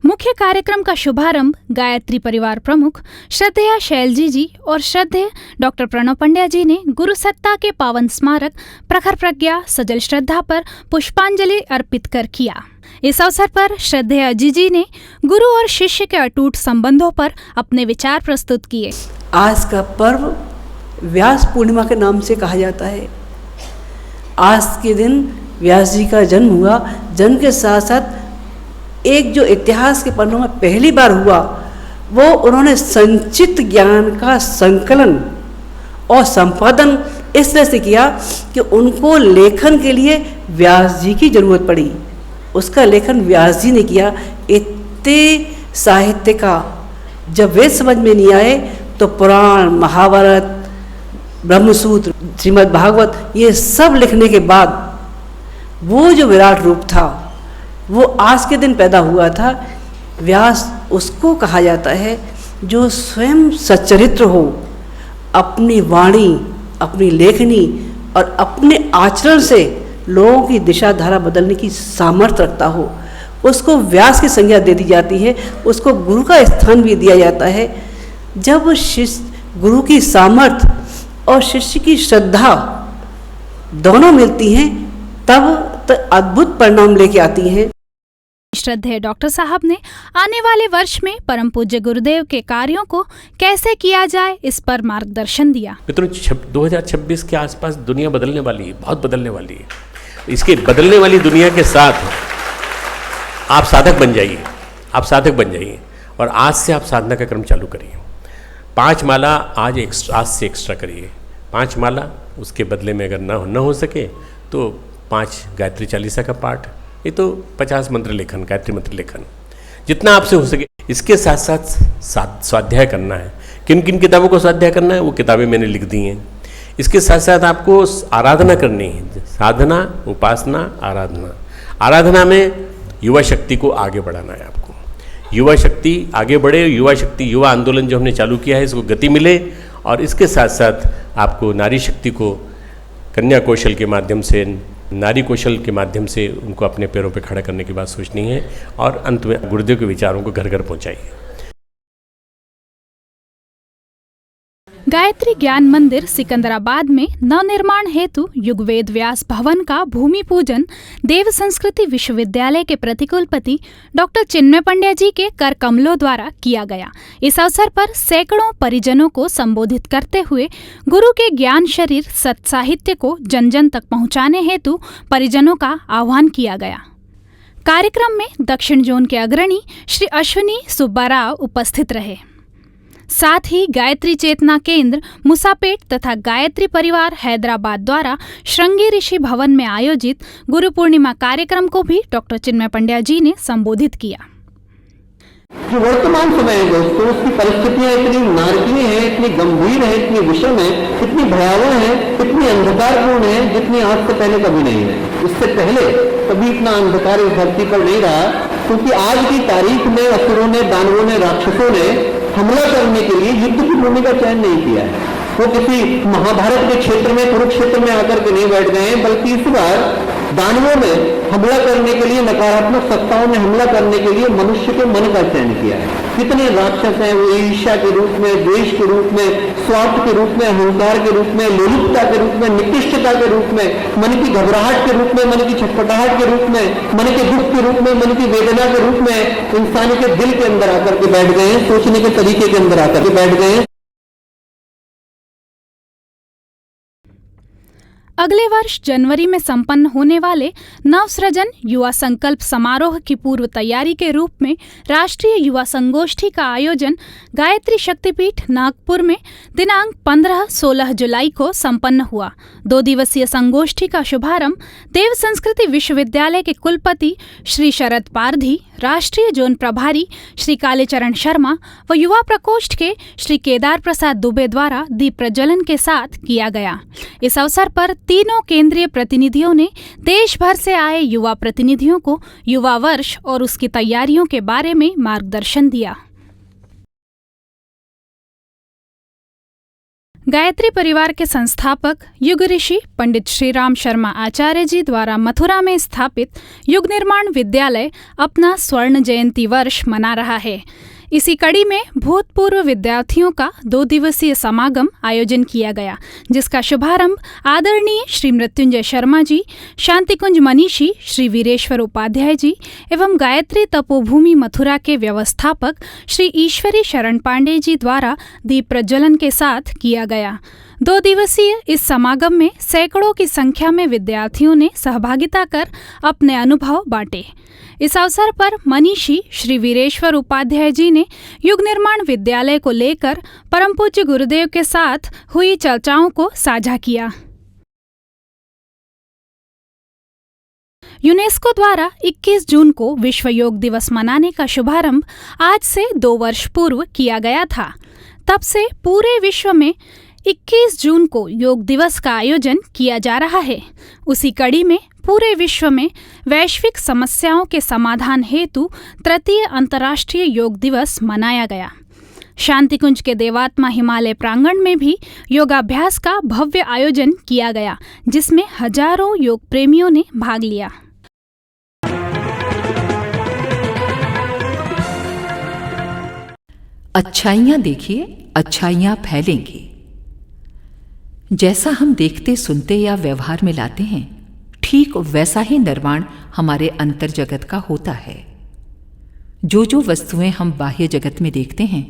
मुख्य कार्यक्रम का शुभारंभ गायत्री परिवार प्रमुख श्रद्धेय शैलजी जी और श्रद्धेय डॉक्टर प्रणव पंड्या जी ने गुरु सत्ता के पावन स्मारक प्रखर प्रज्ञा सजल श्रद्धा पर पुष्पांजलि अर्पित कर किया। इस अवसर पर श्रद्धेय अजी जी ने गुरु और शिष्य के अटूट संबंधों पर अपने विचार प्रस्तुत किए। आज का पर्व व्यास पूर्णिमा के नाम से कहा जाता है। आज के दिन व्यास जी का जन्म हुआ। जन्म के साथ साथ एक जो इतिहास के पन्नों में पहली बार हुआ, वो उन्होंने संचित ज्ञान का संकलन और संपादन इस तरह से किया कि उनको लेखन के लिए व्यास जी की जरूरत पड़ी। उसका लेखन व्यास जी ने किया। इतने साहित्य का जब वेद समझ में नहीं आए तो पुराण, महाभारत, ब्रह्मसूत्र, श्रीमद् भागवत, ये सब लिखने के बाद वो जो विराट रूप था, वो आज के दिन पैदा हुआ था। व्यास उसको कहा जाता है जो स्वयं सच्चरित्र हो, अपनी वाणी, अपनी लेखनी और अपने आचरण से लोगों की दिशा धारा बदलने की सामर्थ्य रखता हो, उसको व्यास की संज्ञा दे दी जाती है, उसको गुरु का स्थान भी दिया जाता है। जब शिष्य गुरु की सामर्थ्य और शिष्य की श्रद्धा दोनों मिलती हैं तब अद्भुत परिणाम लेके आती हैं। श्रद्धेय डॉक्टर साहब ने आने वाले वर्ष में परम पूज्य गुरुदेव के कार्यों को कैसे किया जाए इस पर मार्गदर्शन दिया। मित्रों, 2026 के आसपास दुनिया बदलने वाली है, बहुत बदलने वाली है। इसके बदलने वाली दुनिया के साथ आप साधक बन जाइए, आप साधक बन जाइए और आज से आप साधना का क्रम चालू करिए। 5 माला आज से एक्स्ट्रा करिए। 5 माला, उसके बदले में अगर न हो सके तो 5 गायत्री चालीसा का पाठ, ये तो 50 मंत्र लेखन, गायत्री मंत्र लेखन, जितना आपसे हो सके। इसके साथ साथ स्वाध्याय करना है। किन किन किताबों को स्वाध्याय करना है वो किताबें मैंने लिख दी हैं। इसके साथ साथ आपको आराधना करनी है, साधना, उपासना, आराधना। आराधना में युवा शक्ति को आगे बढ़ाना है आपको। युवा शक्ति आगे बढ़े, युवा शक्ति, युवा आंदोलन जो हमने चालू किया है इसको गति मिले और इसके साथ साथ आपको नारी शक्ति को कन्या कौशल के माध्यम से, नारी कौशल के माध्यम से उनको अपने पैरों पे खड़ा करने की बात सोचनी है और अंत में गुरुदेव के विचारों को घर घर पहुंचाइए। गायत्री ज्ञान मंदिर सिकंदराबाद में नवनिर्माण हेतु युगवेद व्यास भवन का भूमि पूजन देव संस्कृति विश्वविद्यालय के प्रतिकुलपति डॉक्टर चिन्मय पंड्या जी के कर कमलों द्वारा किया गया। इस अवसर पर सैकड़ों परिजनों को संबोधित करते हुए गुरु के ज्ञान शरीर सत साहित्य को जन जन तक पहुंचाने हेतु परिजनों का आह्वान किया गया। कार्यक्रम में दक्षिण जोन के अग्रणी श्री अश्विनी सुब्बाराव उपस्थित रहे। साथ ही गायत्री चेतना केंद्र मुसापेट तथा गायत्री परिवार हैदराबाद द्वारा श्रृंगी ऋषि भवन में आयोजित गुरु पूर्णिमा कार्यक्रम को भी डॉक्टर चिन्मय पंड्या जी ने संबोधित किया। जो वर्तमान समय है दोस्तों, उसकी परिस्थितियां इतनी नारकीय हैं, इतनी गंभीर है, इतनी विषम है, इतनी भयावह है, इतनी अंधकारपूर्ण है जितनी आज से पहले कभी नहीं है। इससे पहले कभी इतना अंधकार इस धरती पर नहीं रहा, क्योंकि आज की तारीख में असुरों ने, दानवों ने, राक्षसों ने हमला करने के लिए युद्ध की भूमि का चयन नहीं किया है। वो किसी महाभारत के क्षेत्र में, कुरुक्षेत्र में आकर के नहीं बैठ गए हैं, बल्कि इस बार दानवों में हमला करने के लिए, नकारात्मक सत्ताओं में हमला करने के लिए मनुष्य के मन का चयन किया है। कितने राक्षस हैं वो, ईर्ष्या के रूप में, द्वेष के रूप में, स्वार्थ के रूप में, अहंकार के रूप में, लोलुपता के रूप में, निकृष्टता के रूप में, मन की घबराहट के रूप में, मन की छटपटाहट के रूप में, मन के दुख के रूप में, मन की वेदना के रूप में इंसान के दिल के अंदर आकर के बैठ गए हैं, सोचने के तरीके के अंदर आकर के बैठ गए हैं। अगले वर्ष जनवरी में संपन्न होने वाले नवसृजन युवा संकल्प समारोह की पूर्व तैयारी के रूप में राष्ट्रीय युवा संगोष्ठी का आयोजन गायत्री शक्तिपीठ नागपुर में दिनांक 15-16 जुलाई को संपन्न हुआ। 2 दिवसीय संगोष्ठी का शुभारंभ देव संस्कृति विश्वविद्यालय के कुलपति श्री शरद पारधी, राष्ट्रीय जोन प्रभारी श्री कालीचरण शर्मा व युवा प्रकोष्ठ के श्री केदार प्रसाद दुबे द्वारा दीप प्रज्वलन के साथ किया गया। इस अवसर पर तीनों केंद्रीय प्रतिनिधियों ने देश भर से आए युवा प्रतिनिधियों को युवा वर्ष और उसकी तैयारियों के बारे में मार्गदर्शन दिया। गायत्री परिवार के संस्थापक युग ऋषि पंडित श्री राम शर्मा आचार्य जी द्वारा मथुरा में स्थापित युग निर्माण विद्यालय अपना स्वर्ण जयंती वर्ष मना रहा है। इसी कड़ी में भूतपूर्व विद्यार्थियों का 2 दिवसीय समागम आयोजन किया गया, जिसका शुभारंभ आदरणीय श्री मृत्युंजय शर्मा जी, शांतिकुंज मनीषी श्री वीरेश्वर उपाध्याय जी एवं गायत्री तपोभूमि मथुरा के व्यवस्थापक श्री ईश्वरी शरण पांडे जी द्वारा दीप प्रज्वलन के साथ किया गया। 2 दिवसीय इस समागम में सैकड़ों की संख्या में विद्यार्थियों ने सहभागिता कर अपने अनुभव बांटे। इस अवसर पर मनीषी श्री वीरेश्वर उपाध्याय जी ने युग निर्माण विद्यालय को लेकर परम पूज्य गुरुदेव के साथ हुई चर्चाओं को साझा किया। यूनेस्को द्वारा 21 जून को विश्व योग दिवस मनाने का शुभारंभ आज से 2 वर्ष पूर्व किया गया था। तब से पूरे विश्व में 21 जून को योग दिवस का आयोजन किया जा रहा है। उसी कड़ी में पूरे विश्व में वैश्विक समस्याओं के समाधान हेतु तृतीय अंतर्राष्ट्रीय योग दिवस मनाया गया। शांतिकुंज के देवात्मा हिमालय प्रांगण में भी योगाभ्यास का भव्य आयोजन किया गया, जिसमें हजारों योग प्रेमियों ने भाग लिया। अच्छाइयाँ देखिए, अच्छाइयाँ फैलेंगी। जैसा हम देखते, सुनते या व्यवहार में लाते हैं, ठीक वैसा ही निर्माण हमारे अंतर जगत का होता है। जो जो वस्तुएं हम बाह्य जगत में देखते हैं,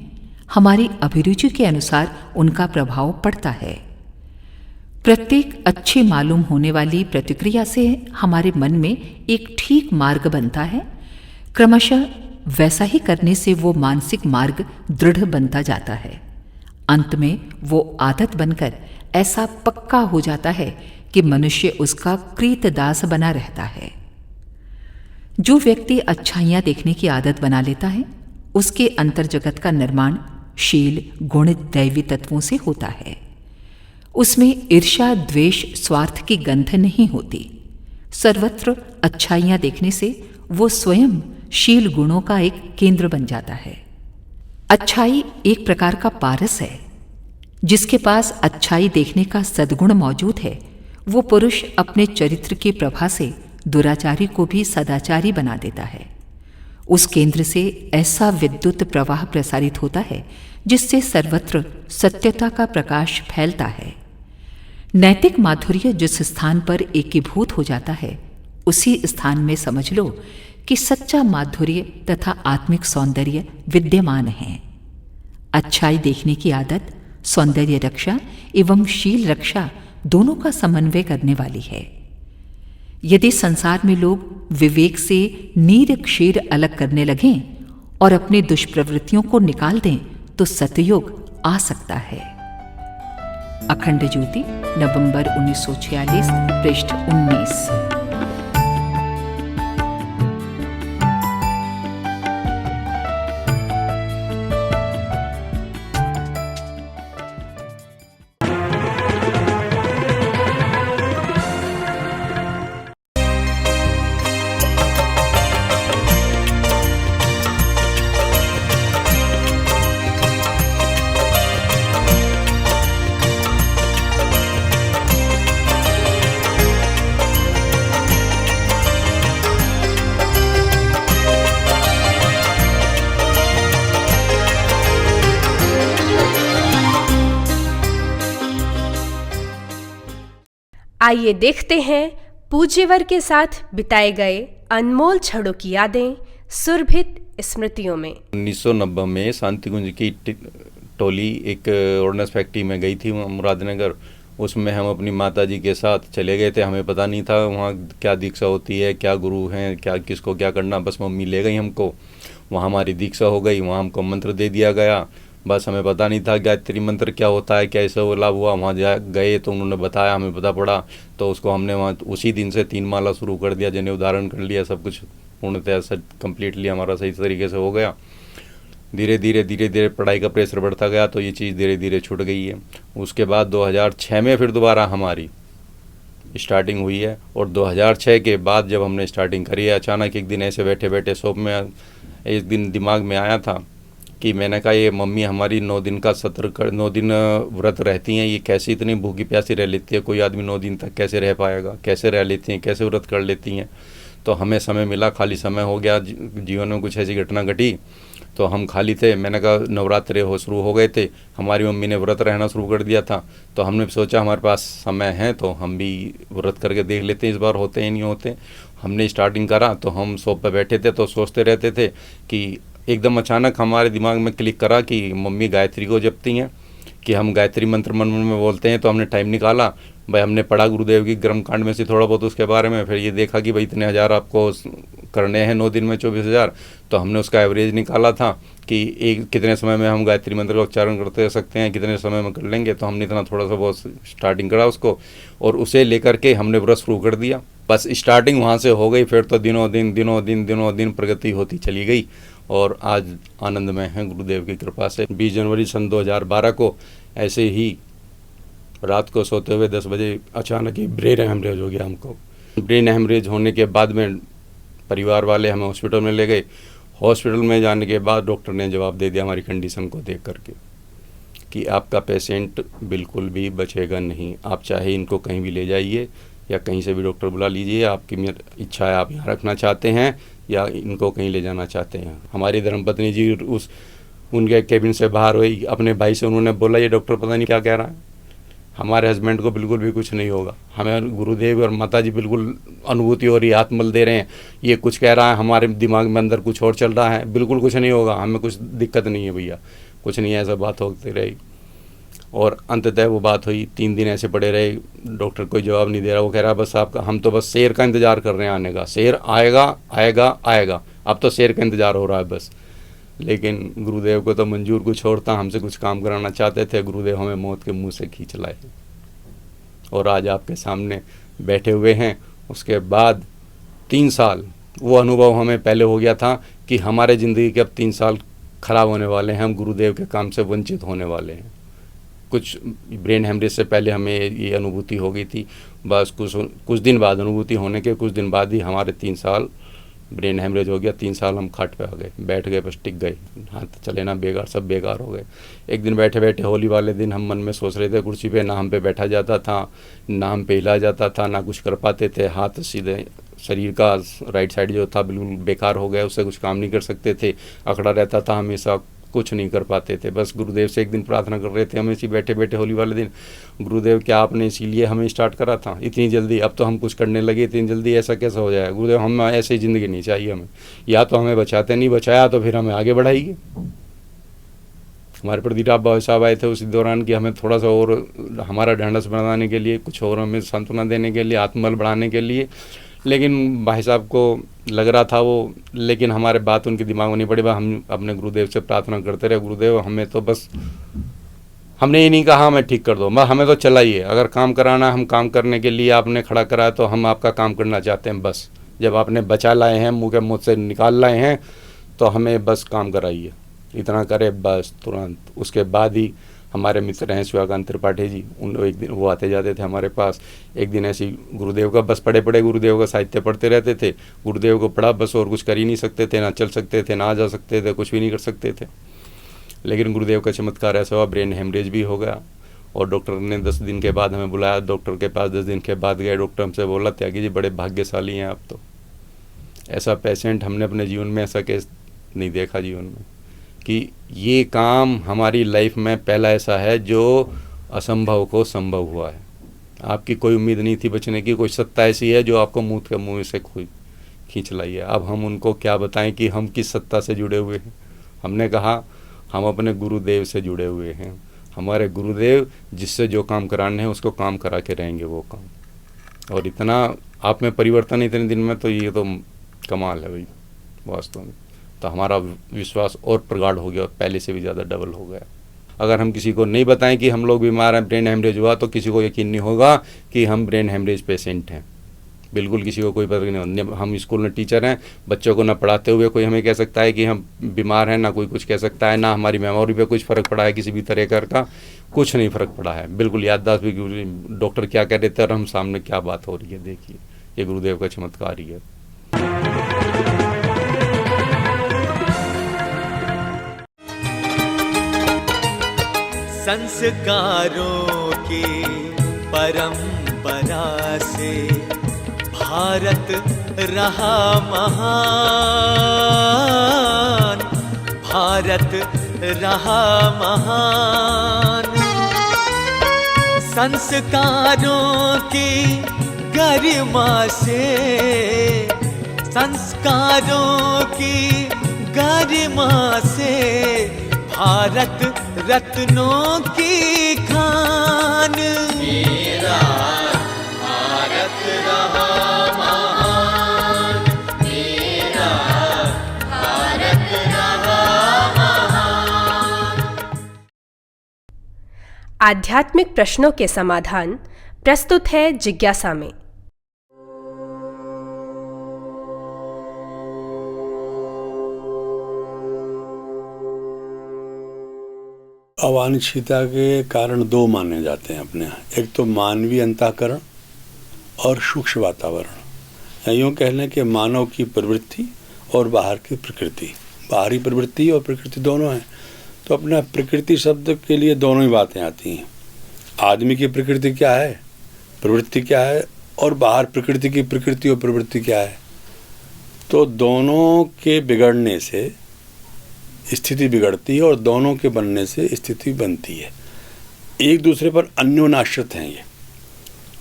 हमारी अभिरुचि के अनुसार उनका प्रभाव पड़ता है। प्रत्येक अच्छी मालूम होने वाली प्रतिक्रिया से हमारे मन में एक ठीक मार्ग बनता है। क्रमशः वैसा ही करने से वो मानसिक मार्ग दृढ़ बनता जाता है। अंत में वो आदत बनकर ऐसा पक्का हो जाता है कि मनुष्य उसका कृतदास बना रहता है। जो व्यक्ति अच्छाइयाँ देखने की आदत बना लेता है, उसके अंतर जगत का निर्माण शील, गुण, दैवी तत्वों से होता है। उसमें ईर्ष्या, द्वेष, स्वार्थ की गंध नहीं होती। सर्वत्र अच्छाइयाँ देखने से वो स्वयं शील गुणों का एक केंद्र बन जाता है। अच्छाई एक प्रकार का पारस है। जिसके पास अच्छाई देखने का सद्गुण मौजूद है, वो पुरुष अपने चरित्र की प्रभा से दुराचारी को भी सदाचारी बना देता है। उस केंद्र से ऐसा विद्युत प्रवाह प्रसारित होता है जिससे सर्वत्र सत्यता का प्रकाश फैलता है। नैतिक माधुर्य जिस स्थान पर एकीभूत हो जाता है, उसी स्थान में समझ लो कि सच्चा माधुर्य तथा आत्मिक सौंदर्य विद्यमान है। अच्छाई देखने की आदत सौंदर्य रक्षा एवं शील रक्षा दोनों का समन्वय करने वाली है। यदि संसार में लोग विवेक से नीर क्षीर अलग करने लगें और अपनी दुष्प्रवृत्तियों को निकाल दें, तो सतयुग आ सकता है। अखंड ज्योति, नवंबर 1946, पृष्ठ 19। आइए देखते हैं पूज्यवर के साथ बिताए गए अनमोल क्षणों की यादें सुरभित स्मृतियों में। 1990 में शांतिकुंज की टोली एक ऑर्डिनेंस फैक्ट्री में गई थी मुरादनगर। उसमें हम अपनी माताजी के साथ चले गए थे। हमें पता नहीं था वहाँ क्या दीक्षा होती है, क्या गुरु हैं, क्या किसको क्या करना। बस मम्मी ले गई हमको, वहाँ हमारी दीक्षा हो गई। वहाँ हमको मंत्र दे दिया गया। बस हमें पता नहीं था गायत्री मंत्र क्या होता है, कैसे वो लाभ हुआ। वहाँ जा गए तो उन्होंने बताया, हमें पता पड़ा, तो उसको हमने वहाँ उसी दिन से 3 माला शुरू कर दिया, जिन्हें उदाहरण कर लिया। सब कुछ पूर्णतः कम्प्लीटली हमारा सही तरीके से हो गया। धीरे धीरे पढ़ाई का प्रेशर बढ़ता गया, तो ये चीज़ धीरे धीरे छूट गई है। उसके बाद 2006 में फिर दोबारा हमारी स्टार्टिंग हुई है। और 2006 के बाद जब हमने स्टार्टिंग करी है, अचानक एक दिन ऐसे बैठे बैठे शॉप में एक दिन दिमाग में आया था कि मैंने कहा ये मम्मी हमारी 9 दिन का सत्र 9 दिन व्रत रहती हैं, ये कैसे इतनी भूखी प्यासी रह लेती है। कोई आदमी 9 दिन तक कैसे रह पाएगा, कैसे रह लेती हैं, कैसे व्रत कर लेती हैं। तो हमें समय मिला, खाली समय हो गया, जीवन में कुछ ऐसी घटना घटी तो हम खाली थे। मैंने कहा नवरात्रे शुरू हो गए थे, हमारी मम्मी ने व्रत रहना शुरू कर दिया था। तो हमने सोचा हमारे पास समय है तो हम भी व्रत करके देख लेते हैं, इस बार होते हैं नहीं होते। हमने स्टार्टिंग करा तो हम शॉप पर बैठे थे तो सोचते रहते थे कि एकदम अचानक हमारे दिमाग में क्लिक करा कि मम्मी गायत्री को जपती हैं, कि हम गायत्री मंत्र मन में बोलते हैं। तो हमने टाइम निकाला, भाई हमने पढ़ा गुरुदेव की कर्म कांड में से थोड़ा बहुत उसके बारे में। फिर ये देखा कि भाई इतने हज़ार आपको करने हैं 9 दिन में 24,000। तो हमने उसका एवरेज निकाला था कि कितने समय में हम गायत्री मंत्र का उच्चारण करते सकते हैं, कितने समय में कर लेंगे। तो हमने इतना थोड़ा सा बहुत स्टार्टिंग करा उसको, और उसे लेकर के हमने व्रत शुरू कर दिया। बस स्टार्टिंग वहाँ से हो गई। फिर तो दिनों दिन प्रगति होती चली गई और आज आनंद में है गुरुदेव की कृपा से। 20 जनवरी सन 2012 को ऐसे ही रात को सोते हुए 10 बजे अचानक ही ब्रेन हेमरेज हो गया हमको। ब्रेन हेमरेज होने के बाद में परिवार वाले हमें हॉस्पिटल में ले गए। हॉस्पिटल में जाने के बाद डॉक्टर ने जवाब दे दिया हमारी कंडीशन को देख करके कि आपका पेशेंट बिल्कुल भी बचेगा नहीं, आप चाहे इनको कहीं भी ले जाइए या कहीं से भी डॉक्टर बुला लीजिए, आपकी इच्छा है आप यहाँ रखना चाहते हैं या इनको कहीं ले जाना चाहते हैं। हमारी धर्मपत्नी जी उनके केबिन से बाहर हुई, अपने भाई से उन्होंने बोला ये डॉक्टर पता नहीं क्या कह रहा है, हमारे हस्बैंड को बिल्कुल भी कुछ नहीं होगा, हमें गुरुदेव और माता जी बिल्कुल अनुभूति हो रही है, हाथ मल दे रहे हैं, ये कुछ कह रहा है, हमारे दिमाग में अंदर कुछ और चल रहा है, बिल्कुल कुछ नहीं होगा, हमें कुछ दिक्कत नहीं है भैया, कुछ नहीं है। ऐसा बात होती रही और अंततः वो बात हुई। 3 दिन ऐसे पड़े रहे, डॉक्टर कोई जवाब नहीं दे रहा। वो कह रहा बस आपका, हम तो बस शेर का इंतज़ार कर रहे हैं आने का, शेर आएगा आएगा आएगा, अब तो शेर का इंतज़ार हो रहा है बस। लेकिन गुरुदेव को तो मंजूर कुछ और था, हमसे कुछ काम कराना चाहते थे, गुरुदेव हमें मौत के मुंह से खींच लाए और आज आपके सामने बैठे हुए हैं। उसके बाद 3 साल वो अनुभव हमें पहले हो गया था कि हमारे ज़िंदगी के अब 3 साल ख़राब होने वाले हैं, हम गुरुदेव के काम से वंचित होने वाले हैं। कुछ ब्रेन हेमरेज से पहले हमें ये अनुभूति हो गई थी, बस कुछ दिन बाद, अनुभूति होने के कुछ दिन बाद ही हमारे 3 साल ब्रेन हेमरेज हो गया। 3 साल हम खाट पे आ गए, बैठ गए, बस टिक गए, हाथ चले ना, बेकार, सब बेकार हो गए। एक दिन बैठे बैठे होली वाले दिन हम मन में सोच रहे थे कुर्सी पे, ना हम पे बैठा जाता था, ना हम पे हिला जाता था, ना कुछ कर पाते थे, हाथ सीधे, शरीर का राइट साइड जो था बिल्कुल बेकार हो गया, उससे कुछ काम नहीं कर सकते थे, अकड़ा रहता था हमेशा, कुछ नहीं कर पाते थे। बस गुरुदेव से एक दिन प्रार्थना कर रहे थे हम इसी बैठे बैठे होली वाले दिन, गुरुदेव क्या आपने इसीलिए हमें स्टार्ट करा था इतनी जल्दी, अब तो हम कुछ करने लगे इतनी जल्दी, ऐसा कैसा हो जाएगा गुरुदेव, हम ऐसी ज़िंदगी नहीं चाहिए हमें, या तो हमें बचाते, नहीं बचाया तो फिर हमें आगे बढ़ाइए। हमारे प्रदीप भाई साहब आए थे उसी दौरान कि हमें थोड़ा सा और हमारा ढांढस बनाने के लिए, कुछ और हमें सांत्वना देने के लिए, आत्मबल बढ़ाने के लिए, लेकिन भाई साहब को लग रहा था वो, लेकिन हमारे बात उनके दिमाग में नहीं पड़ी। हम अपने गुरुदेव से प्रार्थना करते रहे, गुरुदेव हमें तो बस, हमने ये नहीं कहा हमें ठीक कर दो, बस हमें तो चलाइए, अगर काम कराना, हम काम करने के लिए आपने खड़ा करा है तो हम आपका काम करना चाहते हैं, बस जब आपने बचा लाए हैं, मुँह के मुँह से निकाल लाए हैं तो हमें बस काम कराइए, इतना करे बस तुरंत। उसके बाद ही हमारे मित्र हैं शिवाकांत त्रिपाठी जी, एक दिन वो आते जाते थे हमारे पास। एक दिन ऐसी गुरुदेव का बस पढ़े गुरुदेव का साहित्य पढ़ते रहते थे, गुरुदेव को पढ़ा बस, और कुछ कर ही नहीं सकते थे, ना चल सकते थे, ना आ जा सकते थे, कुछ भी नहीं कर सकते थे। लेकिन गुरुदेव का चमत्कार ऐसा हुआ, ब्रेन हेमरेज भी हो गया और डॉक्टर ने 10 दिन के बाद हमें बुलाया, डॉक्टर के पास 10 दिन के बाद गए। डॉक्टर हमसे बोला, त्यागी जी बड़े भाग्यशाली हैं आप, तो ऐसा पेशेंट हमने अपने जीवन में, ऐसा केस नहीं देखा जीवन में, कि ये काम हमारी लाइफ में पहला ऐसा है जो असंभव को संभव हुआ है। आपकी कोई उम्मीद नहीं थी बचने की, कोई सत्ता ऐसी है जो आपको मुँह के मुँह से खींच लाई है। अब हम उनको क्या बताएं कि हम किस सत्ता से जुड़े हुए हैं। हमने कहा हम अपने गुरुदेव से जुड़े हुए हैं, हमारे गुरुदेव जिससे जो काम कराने हैं उसको काम करा के रहेंगे वो काम। और इतना आप में परिवर्तन इतने दिन में, तो ये तो कमाल है भाई वास्तव में। तो हमारा विश्वास और प्रगाढ़ हो गया और पहले से भी ज़्यादा डबल हो गया। अगर हम किसी को नहीं बताएं कि हम लोग बीमार हैं, ब्रेन हेमरेज हुआ, तो किसी को यकीन नहीं होगा कि हम ब्रेन हेमरेज पेशेंट हैं, बिल्कुल किसी को कोई पता नहीं। हम स्कूल में टीचर हैं, बच्चों को ना पढ़ाते हुए कोई हमें कह सकता है कि हम बीमार हैं, ना कोई कुछ कह सकता है, ना हमारी मेमोरी पे कुछ फ़र्क पड़ा है किसी भी तरह का, कुछ नहीं फ़र्क पड़ा है, बिल्कुल याददाश्त भी। डॉक्टर क्या कह रहे थे और हम सामने क्या बात हो रही है, देखिए ये गुरुदेव का चमत्कार ही है। संस्कारों की परंपरा से भारत रहा महान, भारत रहा महान। संस्कारों की गरिमा से, संस्कारों की गरिमा से भारत रत्नों की खान। मेरा भारत रहा महान, मेरा भारत रहा महान। आध्यात्मिक प्रश्नों के समाधान प्रस्तुत है जिज्ञासा में। अवांछिता के कारण 2 माने जाते हैं अपने यहाँ। एक तो मानवीय अंतःकरण और सूक्ष्म वातावरण। यूँ कह लें कि मानव की प्रवृत्ति और बाहर की प्रकृति, बाहरी प्रवृत्ति और प्रकृति दोनों हैं। तो अपना प्रकृति शब्द के लिए दोनों ही बातें आती हैं। आदमी की प्रकृति क्या है, प्रवृत्ति क्या है, और बाहर प्रकृति की प्रकृति और प्रवृत्ति क्या है। तो दोनों के बिगड़ने से स्थिति बिगड़ती है और दोनों के बनने से स्थिति बनती है। एक दूसरे पर अन्योनाश्रित हैं ये।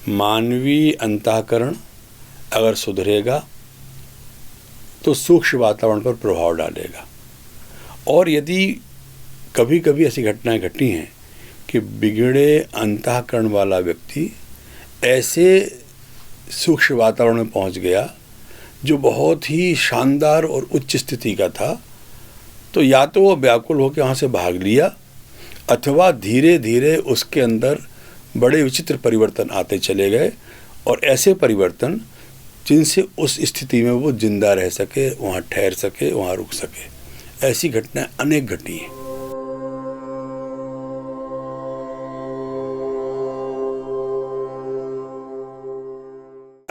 मानवीय अंतःकरण अगर सुधरेगा तो सूक्ष्म वातावरण पर प्रभाव डालेगा। और यदि कभी कभी ऐसी घटनाएं घटी हैं कि बिगड़े अंतःकरण वाला व्यक्ति ऐसे सूक्ष्म वातावरण में पहुंच गया जो बहुत ही शानदार और उच्च स्थिति का था, तो या तो वो व्याकुल होकर वहाँ से भाग लिया, अथवा धीरे धीरे उसके अंदर बड़े विचित्र परिवर्तन आते चले गए, और ऐसे परिवर्तन जिनसे उस स्थिति में वो जिंदा रह सके, वहाँ ठहर सके, वहाँ रुक सके। ऐसी घटनाएं अनेक घटी हैं।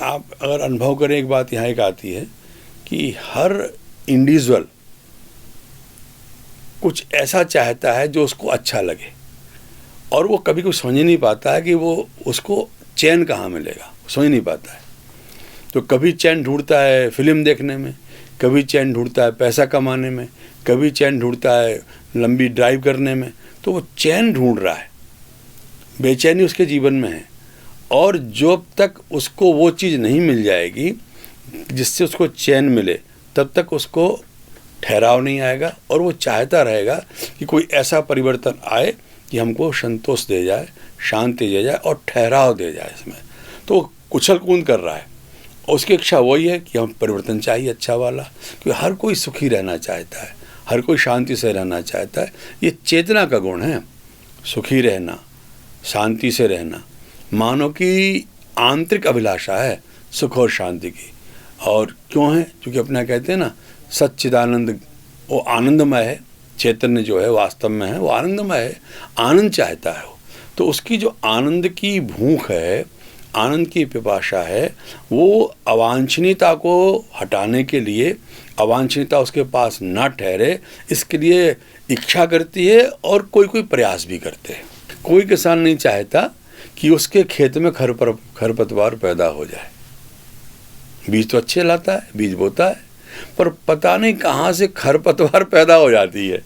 आप अगर अनुभव करें, एक बात यहाँ एक आती है कि हर इंडिविजुअल कुछ ऐसा चाहता है जो उसको अच्छा लगे, और वो कभी कुछ समझ नहीं पाता है कि वो उसको चैन कहाँ मिलेगा, समझ नहीं पाता है। तो कभी चैन ढूंढता है फिल्म देखने में, कभी चैन ढूंढता है पैसा कमाने में, कभी चैन ढूंढता है लंबी ड्राइव करने में। तो वो चैन ढूंढ रहा है, बेचैनी उसके जीवन में है, और जब तक उसको वो चीज़ नहीं मिल जाएगी जिससे उसको चैन मिले, तब तक उसको ठहराव नहीं आएगा, और वो चाहता रहेगा कि कोई ऐसा परिवर्तन आए कि हमको संतोष दे जाए, शांति दे जाए और ठहराव दे जाए इसमें। तो वो उछल कूद कर रहा है, और उसकी इच्छा वही है कि हम परिवर्तन चाहिए अच्छा वाला, क्योंकि हर कोई सुखी रहना चाहता है, हर कोई शांति से रहना चाहता है। ये चेतना का गुण है, सुखी रहना, शांति से रहना। मानव की आंतरिक अभिलाषा है सुख और शांति की। और क्यों है? क्योंकि अपना कहते हैं ना, सच्चिदानंद वो आनंदमय है, चैतन्य जो है वास्तव में है वो आनंदमय है, आनंद चाहता है वो। तो उसकी जो आनंद की भूख है, आनंद की पिपाशा है, वो अवांछनीयता को हटाने के लिए, अवांछनीयता उसके पास ना ठहरे इसके लिए इच्छा करती है, और कोई कोई प्रयास भी करते हैं। कोई किसान नहीं चाहता कि उसके खेत में खरपतवार पैदा हो जाए। बीज तो अच्छे लाता है, बीज बोता है, पर पता नहीं कहाँ से खरपतवार पैदा हो जाती है।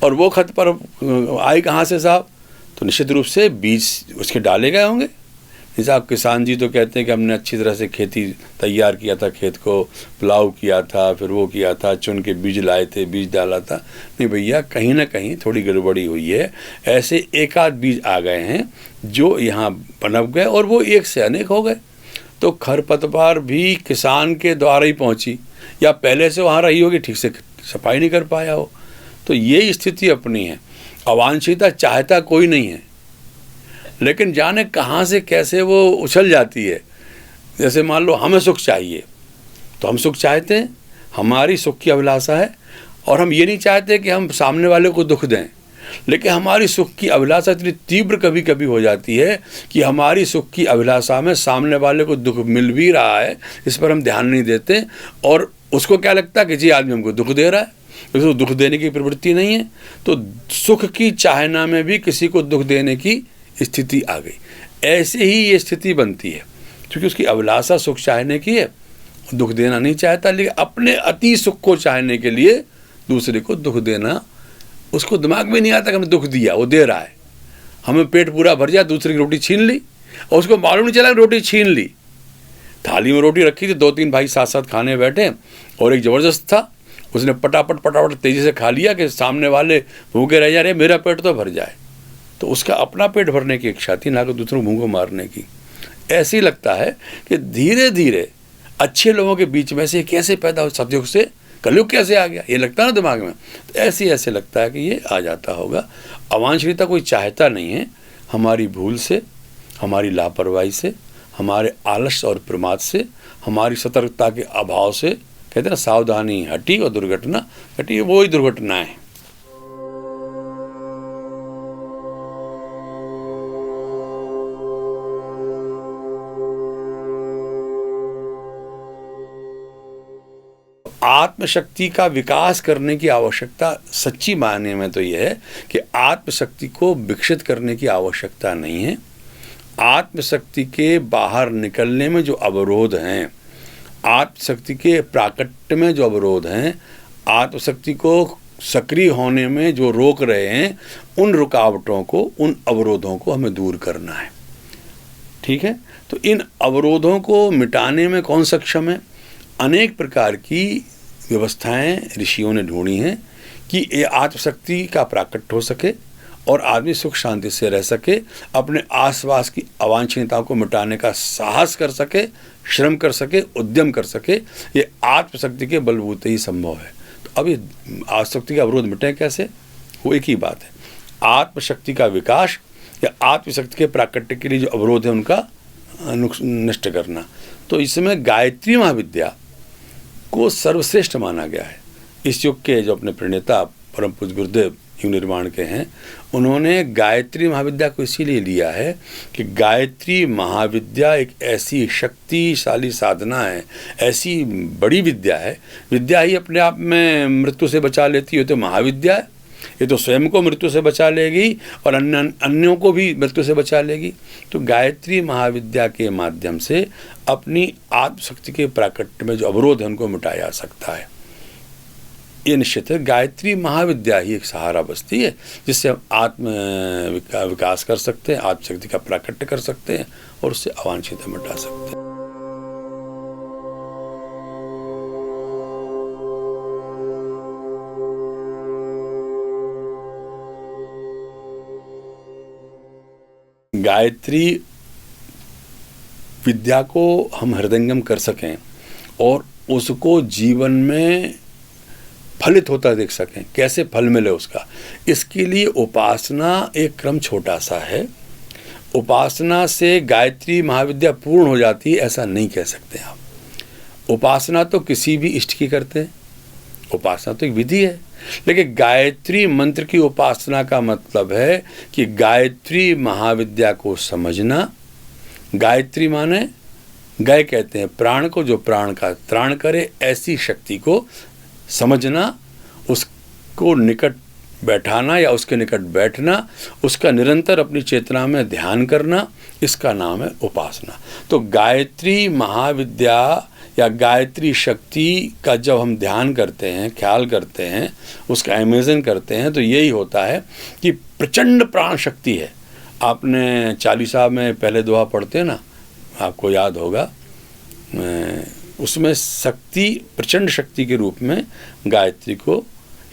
और वो खरपतवार आई कहाँ से साहब? तो निश्चित रूप से बीज उसके डाले गए होंगे। जैसे आप किसान जी तो कहते हैं कि हमने अच्छी तरह से खेती तैयार किया था, खेत को प्लाव किया था, फिर वो किया था, चुन के बीज लाए थे, बीज डाला था। नहीं भैया, कहीं ना कहीं थोड़ी गड़बड़ी हुई है। ऐसे एक आध बीज आ गए हैं जो यहाँ पनप गए, और वो एक से अनेक हो गए। तो खरपतवार भी किसान के द्वारा ही पहुँची, या पहले से वहाँ रही होगी, ठीक से सफाई नहीं कर पाया हो। तो ये स्थिति अपनी है। अवांछिता चाहता कोई नहीं है, लेकिन जाने कहाँ से कैसे वो उछल जाती है। जैसे मान लो हमें सुख चाहिए, तो हम सुख चाहते हैं, हमारी सुख की अभिलाषा है, और हम ये नहीं चाहते कि हम सामने वाले को दुख दें। लेकिन हमारी सुख की अभिलाषा इतनी तीव्र कभी कभी हो जाती है कि हमारी सुख की अभिलाषा में सामने वाले को दुख मिल भी रहा है, इस पर हम ध्यान नहीं देते, और उसको क्या लगता है कि जी आदमी हमको दुख दे रहा है, उसको दुख देने की प्रवृत्ति नहीं है। तो सुख की चाहना में भी किसी को दुख देने की स्थिति आ गई। ऐसे ही ये स्थिति बनती है, क्योंकि उसकी अभिलाषा सुख चाहने की है, दुख देना नहीं चाहता, लेकिन अपने अति सुख को चाहने के लिए दूसरे को दुख देना उसको दिमाग में नहीं आता कि हमने दुख दिया, वो दे रहा है। हमें पेट पूरा भर जाए, दूसरे की रोटी छीन ली, और उसको मालूम नहीं चला रोटी छीन ली। थाली में रोटी रखी थी, 2-3 भाई साथ साथ खाने बैठे, और एक ज़बरदस्त था, उसने पटापट तेज़ी से खा लिया कि सामने वाले भूखे रह जा रहे, मेरा पेट तो भर जाए। तो उसका अपना पेट भरने की इच्छा थी, ना कि दूसरों भूखों मारने की। ऐसे ही लगता है कि धीरे धीरे अच्छे लोगों के बीच में से कैसे पैदा हो, सतयुग से कलयुग कैसे आ गया, ये लगता है ना दिमाग में। तो ऐसे लगता है कि ये आ जाता होगा। अवांछनीयता कोई चाहता नहीं है, हमारी भूल से, हमारी लापरवाही से, हमारे आलस्य और प्रमाद से, हमारी सतर्कता के अभाव से, कहते हैं ना सावधानी हटी और दुर्घटना घटी, वो ही दुर्घटनाएं हैं। आत्मशक्ति का विकास करने की आवश्यकता सच्ची मायने में तो यह है कि आत्मशक्ति को विकसित करने की आवश्यकता नहीं है। आत्मशक्ति के बाहर निकलने में जो अवरोध हैं, आत्मशक्ति के प्राकट्य में जो अवरोध हैं, आत्मशक्ति को सक्रिय होने में जो रोक रहे हैं, उन रुकावटों को, उन अवरोधों को हमें दूर करना है। ठीक है, तो इन अवरोधों को मिटाने में कौन सक्षम है? अनेक प्रकार की व्यवस्थाएं ऋषियों ने ढूंढी हैं कि ये आत्मशक्ति का प्राकट्य हो सके और आदमी सुख शांति से रह सके, अपने आसपास की अवांछनीयताओं को मिटाने का साहस कर सके, श्रम कर सके, उद्यम कर सके। ये आत्मशक्ति के बलबूते ही संभव है। तो अब ये आत्मशक्ति के अवरोध मिटे कैसे? वो एक ही बात है, आत्मशक्ति का विकास या आत्मशक्ति के प्राकट्य के लिए जो अवरोध है उनका नष्ट करना। तो इसमें गायत्री महाविद्या को सर्वश्रेष्ठ माना गया है। इस युग के जो अपने प्रणेता परम पूज्य गुरुदेव युग निर्माण के हैं, उन्होंने गायत्री महाविद्या को इसीलिए लिया है कि गायत्री महाविद्या एक ऐसी शक्तिशाली साधना है, ऐसी बड़ी विद्या है। विद्या ही अपने आप में मृत्यु से बचा लेती है, तो महाविद्या है। ये तो स्वयं को मृत्यु से बचा लेगी और अन्यों को भी मृत्यु से बचा लेगी। तो गायत्री महाविद्या के माध्यम से अपनी आत्मशक्ति के प्राकट्य में जो अवरोध है उनको मिटाया जा सकता है। ये निश्चित है, गायत्री महाविद्या ही एक सहारा बस्ती है जिससे हम आत्म विकास कर सकते हैं, आत्मशक्ति का प्राकट्य कर सकते हैं और उससे अवांछित मिटा सकते हैं। गायत्री विद्या को हम हृदयंगम कर सकें और उसको जीवन में फलित होता देख सकें, कैसे फल मिले उसका, इसके लिए उपासना एक क्रम छोटा सा है। उपासना से गायत्री महाविद्या पूर्ण हो जाती है ऐसा नहीं कह सकते आप। उपासना तो किसी भी इष्ट की करते हैं, उपासना तो एक विधि है, लेकिन गायत्री मंत्र की उपासना का मतलब है कि गायत्री महाविद्या को समझना। गायत्री माने गाय कहते हैं प्राण को, जो प्राण का त्राण करे, ऐसी शक्ति को समझना, उसको निकट बैठाना या उसके निकट बैठना, उसका निरंतर अपनी चेतना में ध्यान करना, इसका नाम है उपासना। तो गायत्री महाविद्या या गायत्री शक्ति का जब हम ध्यान करते हैं, ख्याल करते हैं, उसका इमेजिन करते हैं, तो यही होता है कि प्रचंड प्राण शक्ति है। आपने चालीसा में पहले दोहा पढ़ते हैं ना, आपको याद होगा, उसमें शक्ति, प्रचंड शक्ति के रूप में गायत्री को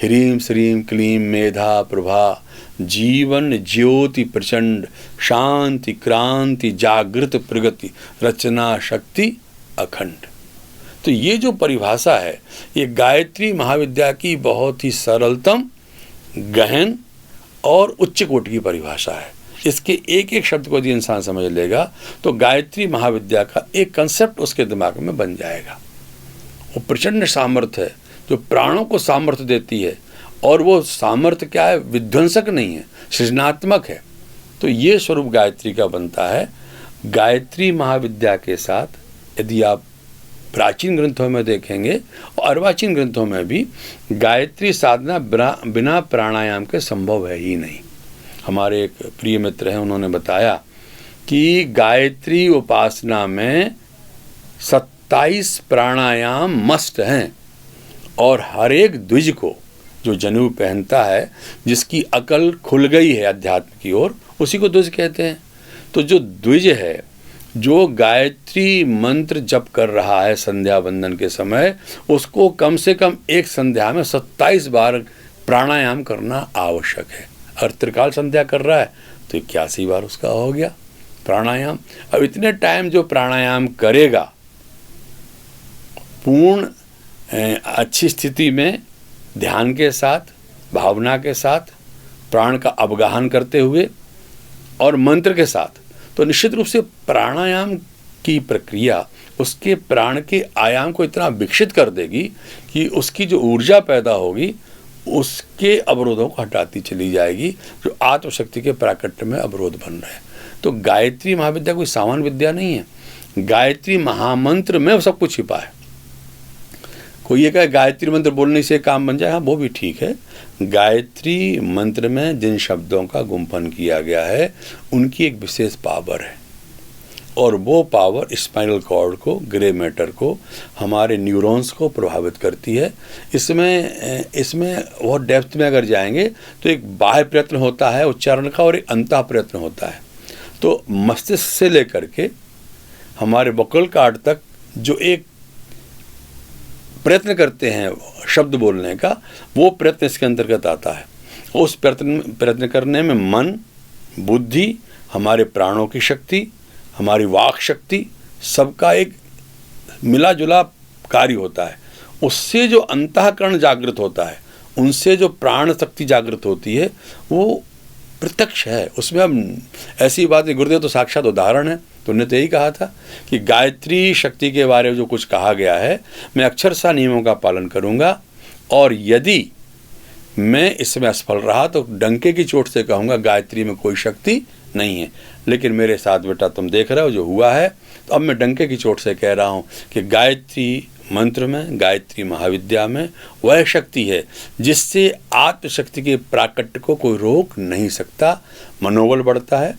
ह्रीं श्रीं क्लीं मेधा प्रभा जीवन ज्योति प्रचंड शांति क्रांति जागृत प्रगति रचना शक्ति अखंड। तो ये जो परिभाषा है, ये गायत्री महाविद्या की बहुत ही सरलतम, गहन और उच्च कोटि की परिभाषा है। इसके एक एक शब्द को यदि इंसान समझ लेगा तो गायत्री महाविद्या का एक कंसेप्ट उसके दिमाग में बन जाएगा। वो प्रचंड सामर्थ्य है जो प्राणों को सामर्थ्य देती है, और वो सामर्थ्य क्या है? विध्वंसक नहीं है, सृजनात्मक है। तो ये स्वरूप गायत्री का बनता है। गायत्री महाविद्या के साथ यदि आप प्राचीन ग्रंथों में देखेंगे और अर्वाचीन ग्रंथों में भी, गायत्री साधना बिना प्राणायाम के संभव है ही नहीं। हमारे एक प्रिय मित्र हैं, उन्होंने बताया कि गायत्री उपासना में 27 प्राणायाम मस्ट हैं, और हर एक द्विज को, जो जनेऊ पहनता है, जिसकी अकल खुल गई है अध्यात्म की ओर, उसी को द्विज कहते हैं। तो जो द्विज है, जो गायत्री मंत्र जप कर रहा है संध्या वंदन के समय, उसको कम से कम एक संध्या में 27 बार प्राणायाम करना आवश्यक है। और त्रिकाल संध्या कर रहा है तो 81 बार उसका हो गया प्राणायाम। अब इतने टाइम जो प्राणायाम करेगा, पूर्ण अच्छी स्थिति में, ध्यान के साथ, भावना के साथ, प्राण का अवगाहन करते हुए और मंत्र के साथ, तो निश्चित रूप से प्राणायाम की प्रक्रिया उसके प्राण के आयाम को इतना विकसित कर देगी कि उसकी जो ऊर्जा पैदा होगी उसके अवरोधों को हटाती चली जाएगी, जो आत्मशक्ति के प्राकट्य में अवरोध बन रहे हैं। तो गायत्री महाविद्या कोई सामान्य विद्या नहीं है। गायत्री महामंत्र में सब कुछ छिपा है। कोई ये कहे गायत्री मंत्र बोलने से काम बन जाए, हाँ वो भी ठीक है। गायत्री मंत्र में जिन शब्दों का गुम्फन किया गया है उनकी एक विशेष पावर है, और वो पावर स्पाइनल कॉर्ड को, ग्रे मैटर को, हमारे न्यूरॉन्स को प्रभावित करती है। इसमें बहुत डेप्थ में अगर जाएंगे तो एक बाह्य प्रयत्न होता है उच्चारण का और एक अंतः प्रयत्न होता है। तो मस्तिष्क से लेकर के हमारे वोकल कॉर्ड तक जो एक प्रयत्न करते हैं शब्द बोलने का, वो प्रयत्न इसके अंतर्गत आता है। उस प्रयत्न करने में मन, बुद्धि, हमारे प्राणों की शक्ति, हमारी वाक शक्ति, सबका एक मिला जुला कार्य होता है। उससे जो अंतःकरण जागृत होता है, उनसे जो प्राण शक्ति जागृत होती है, वो प्रत्यक्ष है। उसमें अब ऐसी बात नहीं, गुरुदेव तो साक्षात उदाहरण है। तो उन्होंने तो यही कहा था कि गायत्री शक्ति के बारे में जो कुछ कहा गया है, मैं अक्षरशः नियमों का पालन करूँगा, और यदि मैं इसमें असफल रहा तो डंके की चोट से कहूँगा गायत्री में कोई शक्ति नहीं है। लेकिन मेरे साथ बेटा तुम देख रहे हो जो हुआ है, तो अब मैं डंके की चोट से कह रहा हूँ कि गायत्री मंत्र में, गायत्री महाविद्या में वह शक्ति है जिससे आत्मशक्ति के प्राकट्य को कोई रोक नहीं सकता। मनोबल बढ़ता है,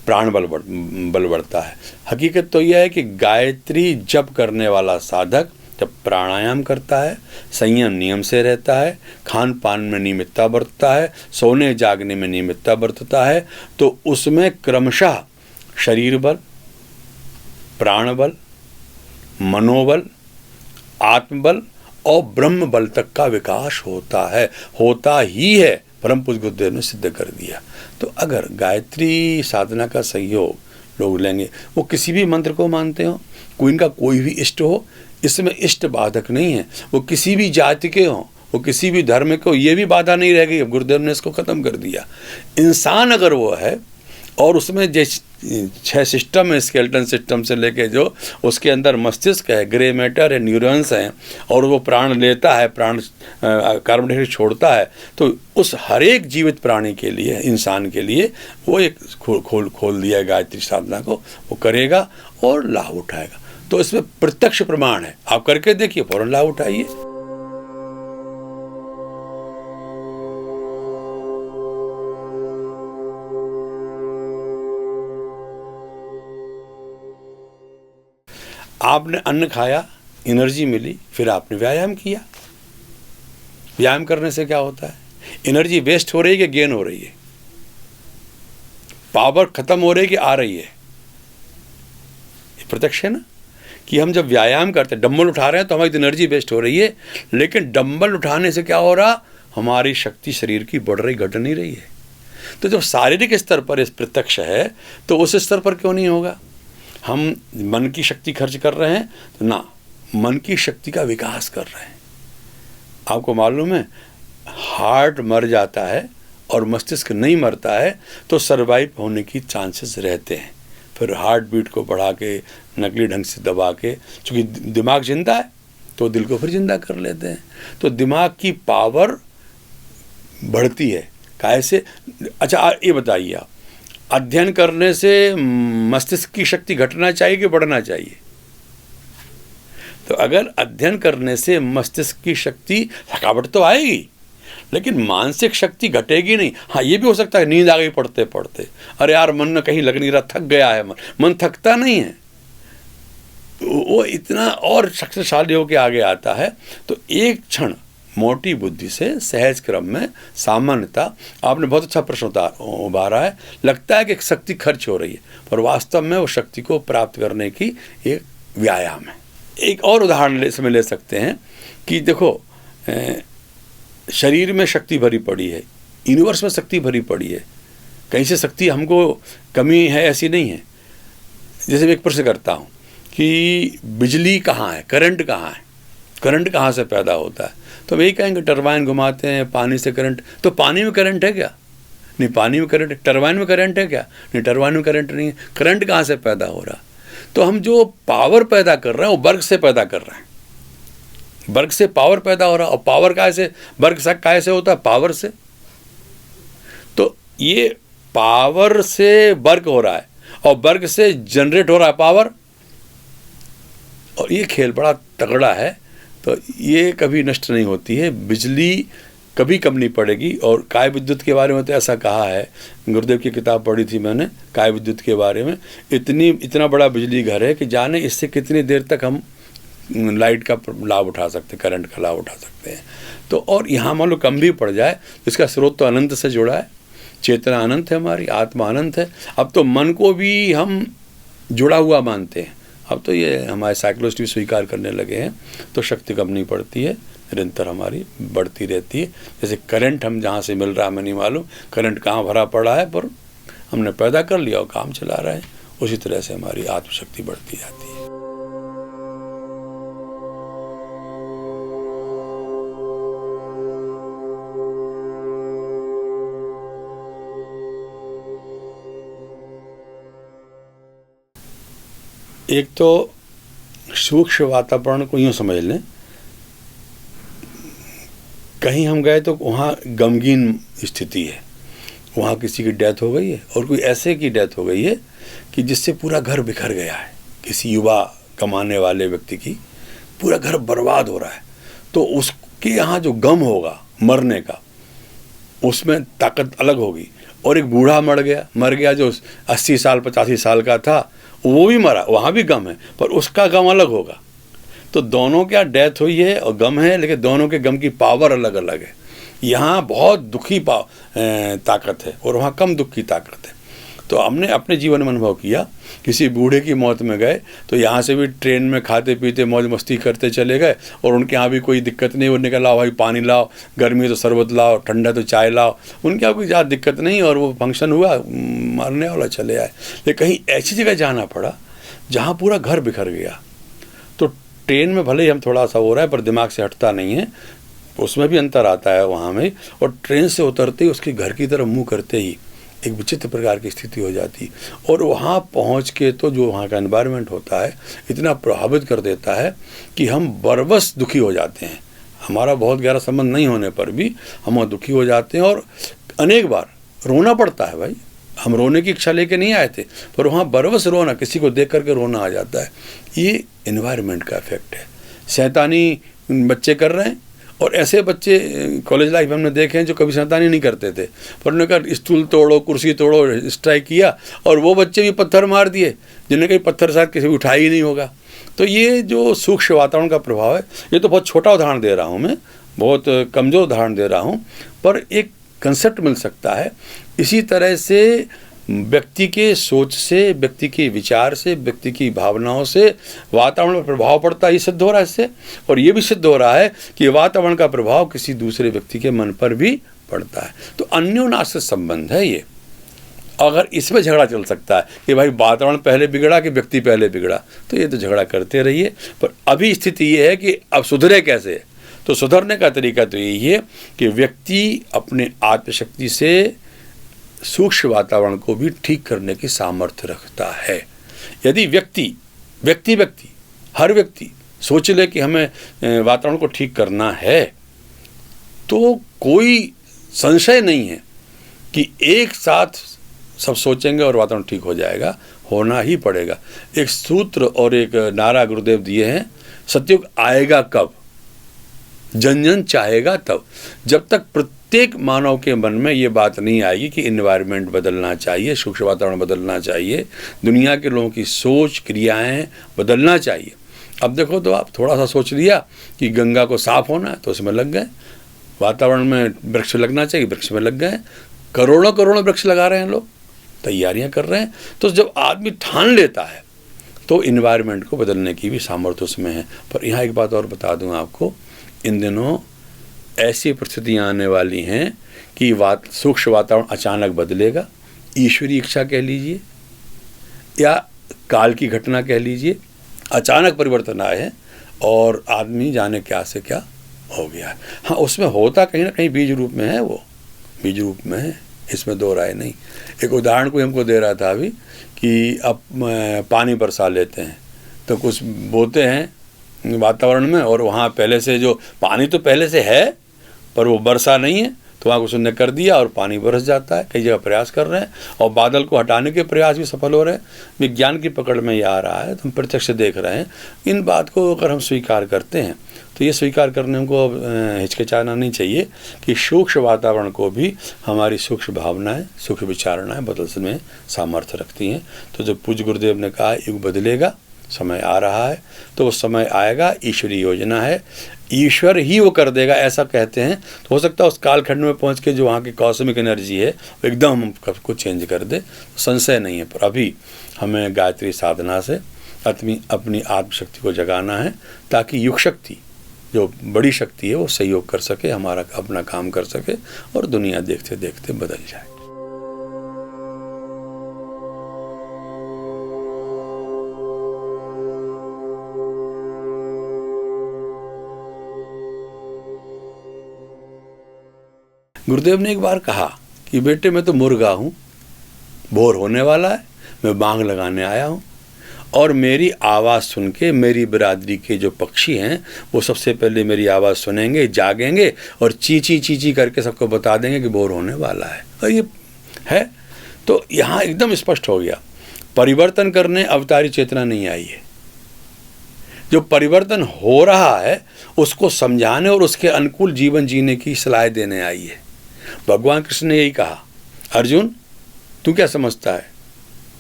प्राण बल बढ़ता है। हकीकत तो यह है कि गायत्री जप करने वाला साधक जब प्राणायाम करता है, संयम नियम से रहता है, खान पान में नियमितता बरतता है, सोने जागने में नियमितता बरतता है, तो उसमें क्रमशः शरीर बल, प्राण बल, मनोबल, आत्मबल और ब्रह्म बल तक का विकास होता ही है। परम पूज्य गुरुदेव ने सिद्ध कर दिया। तो अगर गायत्री साधना का सहयोग लोग लेंगे, वो किसी भी मंत्र को मानते हो, इनका कोई भी इष्ट हो, इसमें इष्ट बाधक नहीं है। वो किसी भी जाति के हों, वो किसी भी धर्म के हो, ये भी बाधा नहीं रहेगी। गुरुदेव ने इसको ख़त्म कर दिया। इंसान अगर वो है और उसमें जैसे 6 सिस्टम है, स्केलेटन सिस्टम से लेके जो उसके अंदर मस्तिष्क है, ग्रे मैटर है, न्यूरॉन्स हैं, और वो प्राण लेता है, प्राण कार्बन डाइऑक्साइड छोड़ता है, तो उस हर एक जीवित प्राणी के लिए, इंसान के लिए वो एक खोल दिया गायत्री साधना को, वो करेगा और लाभ उठाएगा। तो इसमें प्रत्यक्ष प्रमाण है, आप करके देखिए, फौरन लाभ उठाइए। आपने अन्न खाया, एनर्जी मिली, फिर आपने व्यायाम किया। व्यायाम करने से क्या होता है? एनर्जी वेस्ट हो रही है कि गेन हो रही है? पावर खत्म हो रही है कि आ रही है? ये प्रत्यक्ष है ना कि हम जब व्यायाम करते हैं, डंबल उठा रहे हैं तो हमारी एनर्जी वेस्ट हो रही है, लेकिन डंबल उठाने से क्या हो रहा? हमारी शक्ति शरीर की बढ़ रही, घट नहीं रही है। तो जब शारीरिक स्तर पर इस प्रत्यक्ष है, तो उस स्तर पर क्यों नहीं होगा? हम मन की शक्ति खर्च कर रहे हैं तो ना, मन की शक्ति का विकास कर रहे हैं। आपको मालूम है, हार्ट मर जाता है और मस्तिष्क नहीं मरता है तो सरवाइव होने की चांसेस रहते हैं। फिर हार्ट बीट को बढ़ा के, नकली ढंग से दबा के, चूँकि दिमाग जिंदा है तो दिल को फिर जिंदा कर लेते हैं। तो दिमाग की पावर बढ़ती है। कैसे? अच्छा ये बताइए आप, अध्ययन करने से मस्तिष्क की शक्ति घटना चाहिए कि बढ़ना चाहिए? तो अगर अध्ययन करने से मस्तिष्क की शक्ति, थकावट तो आएगी लेकिन मानसिक शक्ति घटेगी नहीं। हाँ, ये भी हो सकता है नींद आ गई पढ़ते पढ़ते, अरे यार मन में कहीं लग नहीं रहा, थक गया है। मन थकता नहीं है, वो इतना और शक्तिशाली होकर आगे आता है। तो एक क्षण मोटी बुद्धि से सहज क्रम में सामान्यता, आपने बहुत अच्छा प्रश्न उभारा है। लगता है कि शक्ति खर्च हो रही है, पर वास्तव में वो शक्ति को प्राप्त करने की एक व्यायाम है। एक और उदाहरण इसमें ले सकते हैं कि देखो, शरीर में शक्ति भरी पड़ी है, यूनिवर्स में शक्ति भरी पड़ी है, कहीं से शक्ति हमको कमी है ऐसी नहीं है। जैसे मैं एक प्रश्न करता हूँ कि बिजली कहाँ है, करंट कहाँ है, करंट कहाँ से पैदा होता है? तो वही कहेंगे टरबाइन घुमाते हैं, पानी से करंट। तो पानी में करंट है क्या? नहीं, पानी में करंट। टरबाइन में करंट है क्या? नहीं, टरबाइन में करंट नहीं है। करंट कहाँ से पैदा हो रहा? तो हम जो पावर पैदा कर रहे हैं वो वर्क से पैदा कर रहे हैं। वर्क से पावर पैदा हो रहा है, और पावर कैसे, वर्क कैसे होता है? पावर से। तो ये पावर से वर्क हो रहा है और वर्क से जनरेट हो रहा है पावर। और ये खेल बड़ा तगड़ा है। तो ये कभी नष्ट नहीं होती है, बिजली कभी कम नहीं पड़ेगी। और काय विद्युत के बारे में तो ऐसा कहा है, गुरुदेव की किताब पढ़ी थी मैंने काय विद्युत के बारे में, इतना बड़ा बिजली घर है कि जाने इससे कितनी देर तक हम लाइट का लाभ उठा सकते हैं, करंट का लाभ उठा सकते हैं। तो और यहाँ मान लो कम भी पड़ जाए, इसका स्रोत तो अनंत से जुड़ा है, चेतना अनंत है, हमारी आत्मा अनंत है। अब तो मन को भी हम जुड़ा हुआ मानते हैं, अब तो ये हमारे साइकोलॉजिस्ट भी स्वीकार करने लगे हैं। तो शक्ति कम नहीं पड़ती है, निरंतर हमारी बढ़ती रहती है। जैसे करंट हम जहाँ से मिल रहा है हमें नहीं मालूम, करंट कहाँ भरा पड़ा है, पर हमने पैदा कर लिया और काम चला रहे हैं। उसी तरह से हमारी आत्मशक्ति बढ़ती जाती है। एक तो सूक्ष्म वातावरण को यूँ समझ लें, कहीं हम गए तो वहाँ गमगीन स्थिति है, वहाँ किसी की डेथ हो गई है और कोई ऐसे की डेथ हो गई है कि जिससे पूरा घर बिखर गया है, किसी युवा कमाने वाले व्यक्ति की पूरा घर बर्बाद हो रहा है, तो उसके यहाँ जो गम होगा मरने का, उसमें ताकत अलग होगी। और एक बूढ़ा मर गया जो 80 साल 85 साल का था, वो भी मरा, वहाँ भी गम है, पर उसका गम अलग होगा। तो दोनों क्या डेथ हुई है और गम है, लेकिन दोनों के गम की पावर अलग अलग है। यहाँ बहुत दुखी ताकत है और वहाँ कम दुख की ताकत है। तो हमने अपने जीवन में अनुभव किया, किसी बूढ़े की मौत में गए तो यहाँ से भी ट्रेन में खाते पीते मौज मस्ती करते चले गए, और उनके यहाँ भी कोई दिक्कत नहीं, उन्होंने कहा लाओ भाई पानी लाओ, गर्मी तो शरबत लाओ, ठंडा तो चाय लाओ, उनके यहाँ कोई ज़्यादा दिक्कत नहीं, और वो फंक्शन हुआ, मरने वाला चले आए। लेकिन कहीं ऐसी जगह जाना पड़ा जहाँ पूरा घर बिखर गया। तो ट्रेन में भले ही हम थोड़ा सा हो रहा है पर दिमाग से हटता नहीं है, उसमें भी अंतर आता है वहाँ में। और ट्रेन से उतरते ही उसके घर की तरफ मुँह करते ही एक विचित्र प्रकार की स्थिति हो जाती। और वहाँ पहुँच के तो जो वहाँ का एनवायरनमेंट होता है इतना प्रभावित कर देता है कि हम बरबस दुखी हो जाते हैं। हमारा बहुत गहरा संबंध नहीं होने पर भी हम दुखी हो जाते हैं, और अनेक बार रोना पड़ता है। भाई हम रोने की इच्छा लेके नहीं आए थे, पर वहाँ बरबस रोना, किसी को देख करके रोना आ जाता है। ये एनवायरनमेंट का इफेक्ट है। शैतानी बच्चे कर रहे हैं, और ऐसे बच्चे कॉलेज लाइफ में हमने देखे हैं जो कभी शैतानी नहीं करते थे, पर उन्होंने कहा स्टूल तोड़ो, कुर्सी तोड़ो, स्ट्राइक किया, और वो बच्चे भी पत्थर मार दिए जिन्हें कहीं पत्थर शायद किसी उठा ही नहीं होगा। तो ये जो सूक्ष्म वातावरण का प्रभाव है, ये तो बहुत छोटा उदाहरण दे रहा हूँ मैं, बहुत कमज़ोर उदाहरण दे रहा हूँ, पर एक कंसेप्ट मिल सकता है। इसी तरह से व्यक्ति के सोच से, व्यक्ति के विचार से, व्यक्ति की भावनाओं से वातावरण पर प्रभाव पड़ता है। ये सिद्ध हो रहा है इससे, और ये भी सिद्ध हो रहा है कि वातावरण का प्रभाव किसी दूसरे व्यक्ति के मन पर भी पड़ता है। तो अन्योन्याश्रित संबंध है ये। अगर इसमें झगड़ा चल सकता है कि भाई वातावरण पहले बिगड़ा कि व्यक्ति पहले बिगड़ा, तो ये तो झगड़ा करते रहिए। पर अभी स्थिति ये है कि अब सुधरे कैसे। तो सुधरने का तरीका तो यही है कि व्यक्ति अपने आत्मशक्ति से सूक्ष्म वातावरण को भी ठीक करने की सामर्थ्य रखता है। यदि व्यक्ति हर व्यक्ति सोच ले कि हमें वातावरण को ठीक करना है, तो कोई संशय नहीं है कि एक साथ सब सोचेंगे और वातावरण ठीक हो जाएगा, होना ही पड़ेगा। एक सूत्र और एक नारा गुरुदेव दिए हैं, सतयुग आएगा कब, जन जन चाहेगा तब। जब तक प्रत्येक मानव के मन में ये बात नहीं आएगी कि इन्वायरमेंट बदलना चाहिए, सूक्ष्म वातावरण बदलना चाहिए, दुनिया के लोगों की सोच क्रियाएं बदलना चाहिए। अब देखो तो आप थोड़ा सा सोच लिया कि गंगा को साफ होना है तो उसमें लग गए, वातावरण में वृक्ष लगना चाहिए, वृक्ष में लग गए, करोड़ों वृक्ष लगा रहे हैं लोग, तैयारियां कर रहे हैं। तो जब आदमी ठान लेता है तो इन्वायरमेंट को बदलने की भी सामर्थ्य उसमें है। पर यहाँ एक बात और बता दूँ आपको, इन दिनों ऐसी परिस्थितियाँ आने वाली हैं कि सूक्ष्म वातावरण अचानक बदलेगा। ईश्वरीय इच्छा कह लीजिए या काल की घटना कह लीजिए, अचानक परिवर्तन आए हैं और आदमी जाने क्या से क्या हो गया है। हाँ, उसमें होता कहीं ना कहीं बीज रूप में है, वो बीज रूप में है, इसमें दो राय नहीं। एक उदाहरण कोई हमको दे रहा था अभी कि अब पानी बरसा लेते हैं तो कुछ बोते हैं वातावरण में, और वहाँ पहले से जो पानी तो पहले से है पर वो बरसा नहीं है, तो तो वहाँ कुछ उन्होंने कर दिया और पानी बरस जाता है। कई जगह प्रयास कर रहे हैं और बादल को हटाने के प्रयास भी सफल हो रहे हैं। विज्ञान की पकड़ में ये आ रहा है, तो हम प्रत्यक्ष देख रहे हैं। इन बात को अगर हम स्वीकार करते हैं तो ये स्वीकार करने को अब हिचकिचाना नहीं चाहिए कि सूक्ष्म वातावरण को भी हमारी सूक्ष्म भावनाएं, सूक्ष्म विचारणाएं बदलने में सामर्थ्य रखती हैं। तो जब पूज्य गुरुदेव ने कहा युग बदलेगा, समय आ रहा है, तो वो समय आएगा, ईश्वरीय योजना है, ईश्वर ही वो कर देगा ऐसा कहते हैं। तो हो सकता है उस कालखंड में पहुंच के जो वहाँ की कॉस्मिक एनर्जी है वो एकदम हम को चेंज कर दे, संशय नहीं है। पर अभी हमें गायत्री साधना से अपनी आत्मशक्ति को जगाना है, ताकि युग शक्ति जो बड़ी शक्ति है वो सहयोग कर सके, हमारा अपना काम कर सके और दुनिया देखते देखते बदल जाए। गुरुदेव ने एक बार कहा कि बेटे मैं तो मुर्गा हूँ, बोर होने वाला है, मैं बांग लगाने आया हूँ, और मेरी आवाज़ सुन के मेरी बिरादरी के जो पक्षी हैं वो सबसे पहले मेरी आवाज़ सुनेंगे, जागेंगे और चींची चींची करके सबको बता देंगे कि बोर होने वाला है। और ये है तो यहाँ एकदम स्पष्ट हो गया, परिवर्तन करने अवतारी चेतना नहीं आई है। जो परिवर्तन हो रहा है उसको समझाने और उसके अनुकूल जीवन जीने की सलाह देने आई है। भगवान कृष्ण ने यही कहा, अर्जुन तू क्या समझता है,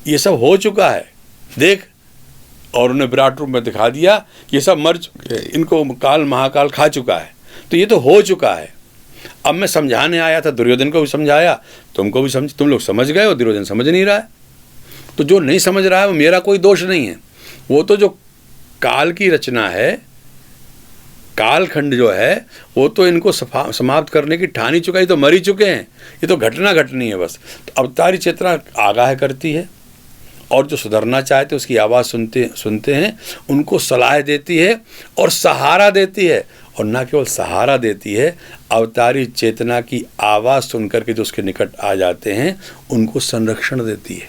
ये सब हो चुका है, देख। और उन्हें विराट रूप में दिखा दिया, ये सब मर चुके, इनको काल महाकाल खा चुका है, तो ये तो हो चुका है। अब मैं समझाने आया था, दुर्योधन को भी समझाया, तुमको भी समझ, तुम लोग समझ गए हो, दुर्योधन समझ नहीं रहा है। तो जो नहीं समझ रहा है वो मेरा कोई दोष नहीं है, वो तो जो काल की रचना है, कालखंड जो है वो तो इनको समाप्त करने की ठानी चुका है, तो मर ही चुके हैं, ये तो घटना घटनी है बस। तो अवतारी चेतना आगाह करती है और जो सुधरना चाहते उसकी आवाज़ सुनते हैं, उनको सलाह देती है और सहारा देती है। और ना केवल सहारा देती है, अवतारी चेतना की आवाज़ सुनकर के जो उसके निकट आ जाते हैं उनको संरक्षण देती है।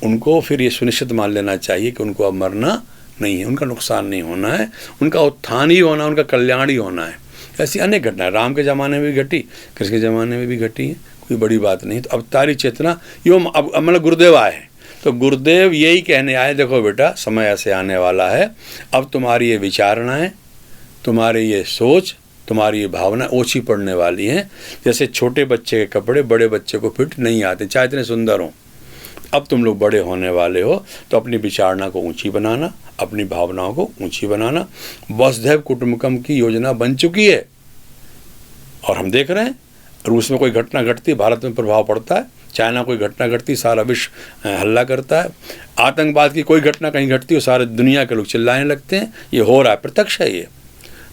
उनको फिर ये सुनिश्चित मान लेना चाहिए कि उनको अब मरना नहीं है, उनका नुकसान नहीं होना है, उनका उत्थान ही होना, उनका कल्याण ही होना है। ऐसी अनेक घटनाएं राम के ज़माने में भी घटी, कृष्ण के ज़माने में भी घटी हैं, कोई बड़ी बात नहीं। तो अवतारी चेतना यो अब मतलब गुरुदेव आए हैं, तो गुरुदेव यही कहने आए, देखो बेटा समय ऐसे आने वाला है, अब तुम्हारी ये विचारणाएं, तुम्हारी ये सोच, तुम्हारी ये भावना ओछी पड़ने वाली हैं। जैसे छोटे बच्चे के कपड़े बड़े बच्चे को फिट नहीं आते, चाहे इतने सुंदर हों। अब तुम लोग बड़े होने वाले हो, तो अपनी विचारणा को ऊंची बनाना, अपनी भावनाओं को ऊंची बनाना। वसुधैव कुटुंबकम की योजना बन चुकी है और हम देख रहे हैं, रूस में कोई घटना घटती भारत में प्रभाव पड़ता है, चाइना कोई घटना घटती सारा विश्व हल्ला करता है, आतंकवाद की कोई घटना कहीं घटती है सारे दुनिया के लोग चिल्लाने लगते हैं। ये हो रहा है, प्रत्यक्ष है ये।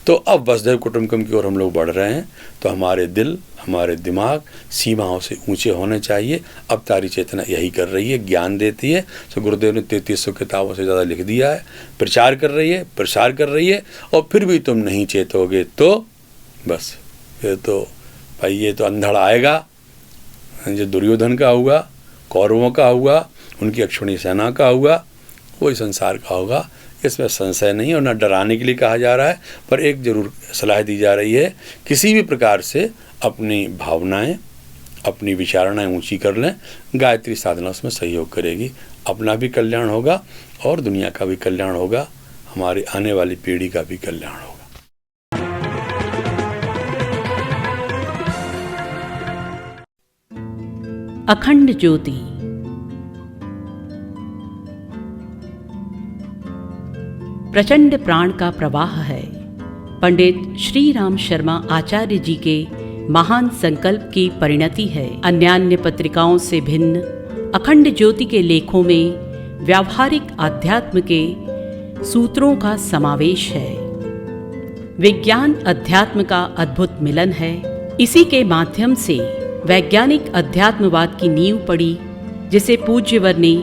तो अब वसुधैव कुटुंबकम की ओर हम लोग बढ़ रहे हैं, तो हमारे दिल, हमारे दिमाग सीमाओं से ऊंचे होने चाहिए। अवतारी चेतना यही कर रही है, ज्ञान देती है। तो गुरुदेव ने 3300 किताबों से ज़्यादा लिख दिया है, प्रचार कर रही है, प्रसार कर रही है। और फिर भी तुम नहीं चेतोगे तो बस फिर तो भाई ये तो अंधड़ आएगा, जो दुर्योधन का हुआ, कौरवों का हुआ, उनकी अक्षुणी सेना का हुआ, वही संसार का होगा, इसमें संशय नहीं। और ना डराने के लिए कहा जा रहा है, पर एक जरूर सलाह दी जा रही है, किसी भी प्रकार से अपनी भावनाएं, अपनी विचारणाएं ऊंची कर लें। गायत्री साधना उसमें सहयोग करेगी, अपना भी कल्याण होगा और दुनिया का भी कल्याण होगा, हमारी आने वाली पीढ़ी का भी कल्याण होगा। अखंड ज्योति। प्रचंड प्राण का प्रवाह है। पंडित श्री राम शर्मा आचार्य जी के महान संकल्प की परिणति है। अन्यान्य पत्रिकाओं से भिन्न अखंड ज्योति के लेखों में व्यावहारिक अध्यात्म के सूत्रों का समावेश है। विज्ञान अध्यात्म का अद्भुत मिलन है। इसी के माध्यम से वैज्ञानिक अध्यात्मवाद की नींव पड़ी, जिसे पूज्यवर ने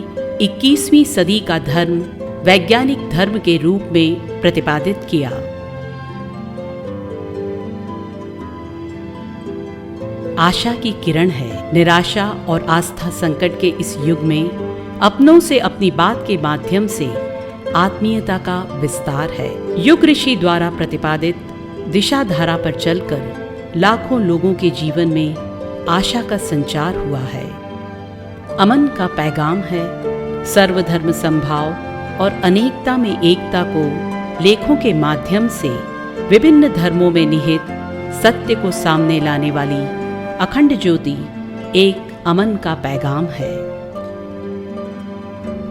21वीं सदी का धर्म वैज्ञानिक धर्म के रूप में प्रतिपादित किया। आशा की किरण है। निराशा और आस्था संकट के इस युग में अपनों से अपनी बात के माध्यम से आत्मीयता का विस्तार है। युग ऋषि द्वारा प्रतिपादित दिशा धारा पर चलकर लाखों लोगों के जीवन में आशा का संचार हुआ है। अमन का पैगाम है, सर्वधर्म संभाव और अनेकता में एकता को लेखों के माध्यम से विभिन्न धर्मों में निहित सत्य को सामने लाने वाली अखंड ज्योति एक अमन का पैगाम है।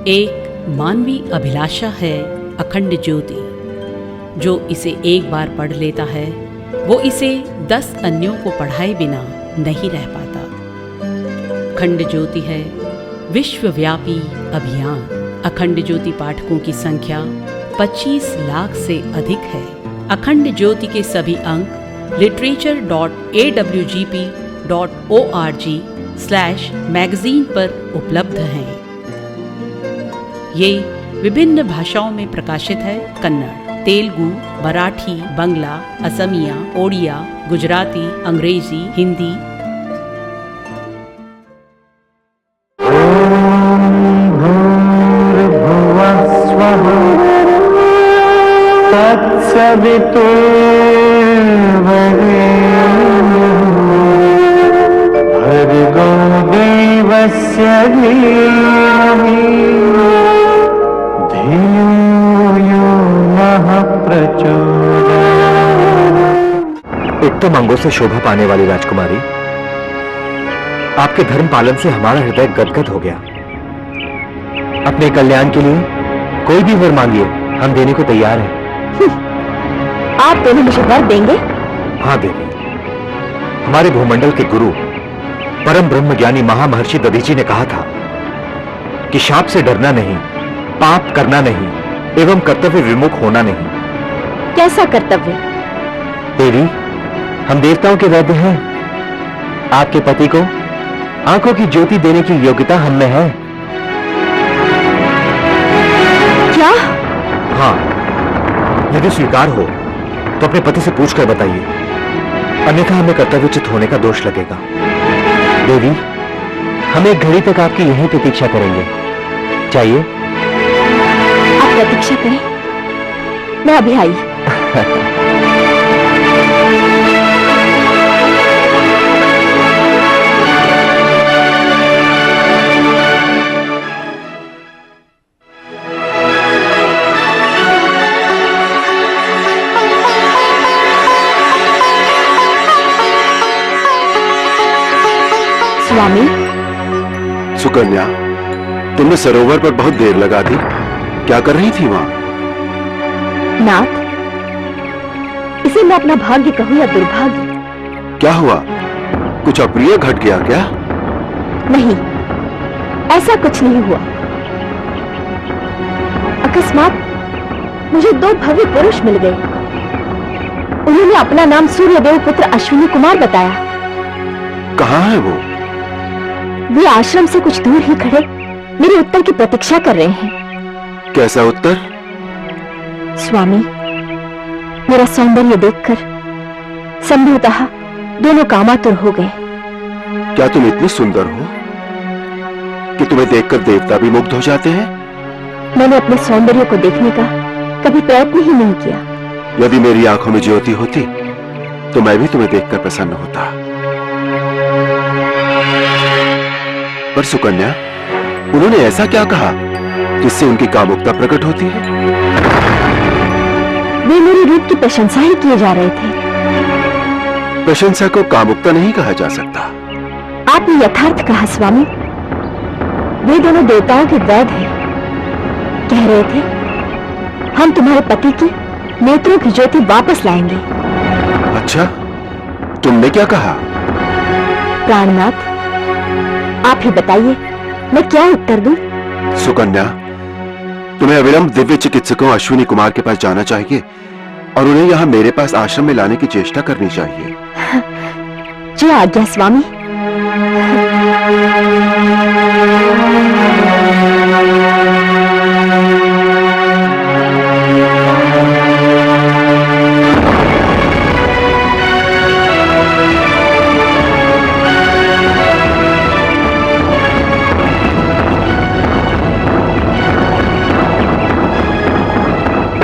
एक मानवीय अभिलाषा है अखंड ज्योति। जो इसे एक बार पढ़ लेता है वो इसे 10 अन्यों को पढ़ाए बिना नहीं रह पाता। अखंड ज्योति है विश्वव्यापी अभियान। अखंड ज्योति पाठकों की संख्या 25 लाख से अधिक है। अखंड ज्योति के सभी अंक literature.awgp.org/magazine पर उपलब्ध हैं। ये विभिन्न भाषाओं में प्रकाशित है। कन्नड़, तेलुगु, मराठी, बंगला, असमिया, ओडिया, गुजराती, अंग्रेजी, हिंदी। उत्तम अंगों से शोभा पाने वाली राजकुमारी, आपके धर्म पालन से हमारा हृदय गदगद हो गया। अपने कल्याण के लिए कोई भी वर मांगिए, हम देने को तैयार हैं। आप दोनों मुझे वर देंगे? हाँ देवी। हमारे भूमंडल के गुरु परम ब्रह्म ज्ञानी महामहर्षि दधीची ने कहा था कि शाप से डरना नहीं, पाप करना नहीं एवं कर्तव्य विमुख होना नहीं। कैसा कर्तव्य? देवी, हम देवताओं के वैद्य हैं। आपके पति को आंखों की ज्योति देने की योग्यता हम में है। क्या? हाँ, यदि स्वीकार हो तो अपने पति से पूछकर बताइए, अन्यथा हमें कर्तव्योचित होने का दोष लगेगा। देवी, हम एक घड़ी तक आपकी यहीं प्रतीक्षा करेंगे। चाहिए? आप प्रतीक्षा करें, मैं अभी आई। स्वामी। सुकन्या, तुमने सरोवर पर बहुत देर लगा दी, क्या कर रही थी वहां? नाथ, इसे मैं अपना भाग्य कहूं या दुर्भाग्य? क्या हुआ? कुछ अप्रिय घट गया क्या? नहीं, ऐसा कुछ नहीं हुआ। अकस्मात मुझे 2 भव्य पुरुष मिल गए। उन्होंने अपना नाम सूर्यदेव पुत्र अश्विनी कुमार बताया। कहाँ है वो? वे आश्रम से कुछ दूर ही खड़े मेरे उत्तर की प्रतीक्षा कर रहे हैं। कैसा उत्तर? स्वामी, मेरा सौंदर्य देखकर संभवतः दोनों कामातुर हो गए। क्या तुम इतनी सुंदर हो कि तुम्हें देखकर देवता भी मुग्ध हो जाते हैं? मैंने अपने सौंदर्य को देखने का कभी प्रयत्न ही नहीं किया। यदि मेरी आंखों में ज्योति होती तो मैं भी तुम्हें देखकर प्रसन्न होता। पर सुकन्या, उन्होंने ऐसा क्या कहा जिससे उनकी कामुकता प्रकट होती है? वे मेरे रूप की प्रशंसा ही किए जा रहे थे। प्रशंसा को कामुकता नहीं कहा जा सकता। आपने यथार्थ कहा स्वामी। वे दोनों देवताओं के वैद्य हैं। कह रहे थे हम तुम्हारे पति की नेत्रों की ज्योति वापस लाएंगे। अच्छा, तुमने क्या कहा? प्राणनाथ, आप ही बताइए, मैं क्या उत्तर दूं? सुकन्या, तुम्हें अविलंब दिव्य चिकित्सकों अश्विनी कुमार के पास जाना चाहिए और उन्हें यहाँ मेरे पास आश्रम में लाने की चेष्टा करनी चाहिए। जो आज्ञा स्वामी।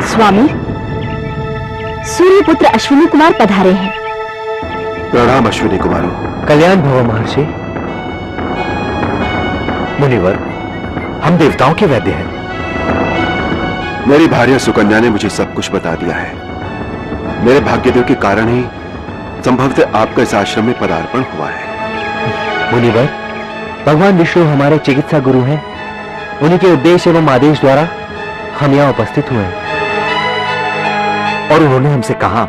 स्वामी, सूर्यपुत्र अश्विनी कुमार पधारे हैं। प्रणाम अश्विनी कुमारों। कल्याण भव महर्षि। मुनिवर, हम देवताओं के वैद्य हैं। मेरी भार्या सुकन्या ने मुझे सब कुछ बता दिया है। मेरे भाग्योदय के कारण ही संभवतः आपका इस आश्रम में पदार्पण हुआ है। मुनिवर, भगवान विष्णु हमारे चिकित्सा गुरु हैं। उन्हीं के उद्देश्य एवं आदेश द्वारा हम यहाँ उपस्थित हुए हैं। और उन्होंने हमसे कहा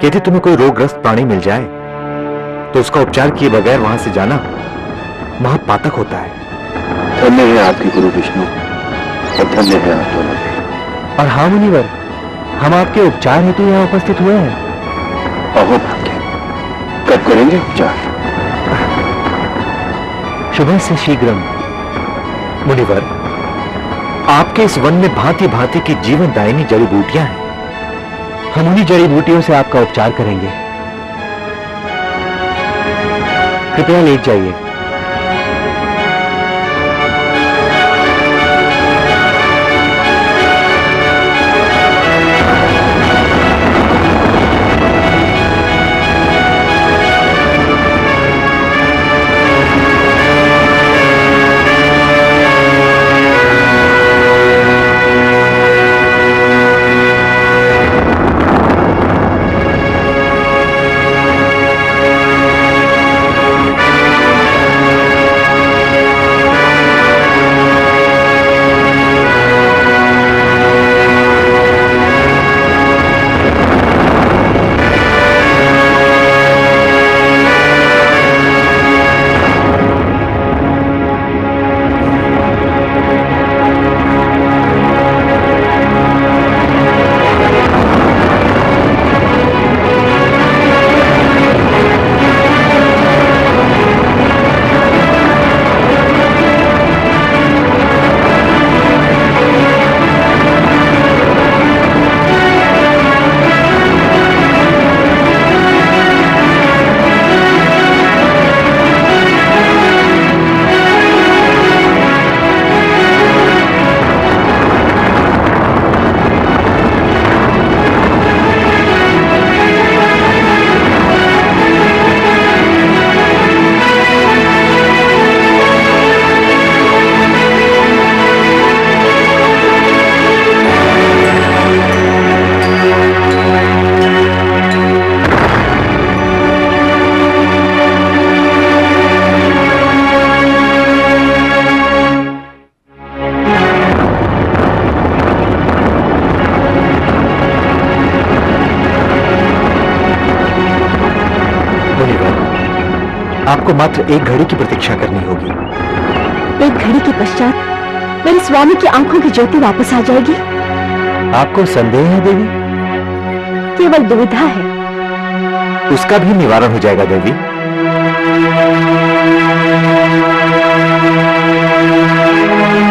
कि यदि तुम्हें कोई रोगग्रस्त प्राणी मिल जाए तो उसका उपचार किए बगैर वहां से जाना महापातक होता है। धन्य है आपके गुरु विष्णु और धन्य है आप दोनों भी। और हाँ मुनिवर, हम आपके उपचार हेतु यहाँ उपस्थित हुए हैं। अहो भाग्य, कब करेंगे उपचार? शुभ से शीघ्रम। मुनिवर, आपके इस वन में भांति भांति की जीवनदायिनी जड़ी बूटियां हैं। हम उन्हीं जड़ी बूटियों से आपका उपचार करेंगे। कृपया ले जाइए। आपको मात्र एक घड़ी की प्रतीक्षा करनी होगी। एक घड़ी के पश्चात मेरे स्वामी की आंखों की ज्योति वापस आ जाएगी। आपको संदेह है देवी? केवल दुविधा है। उसका भी निवारण हो जाएगा देवी।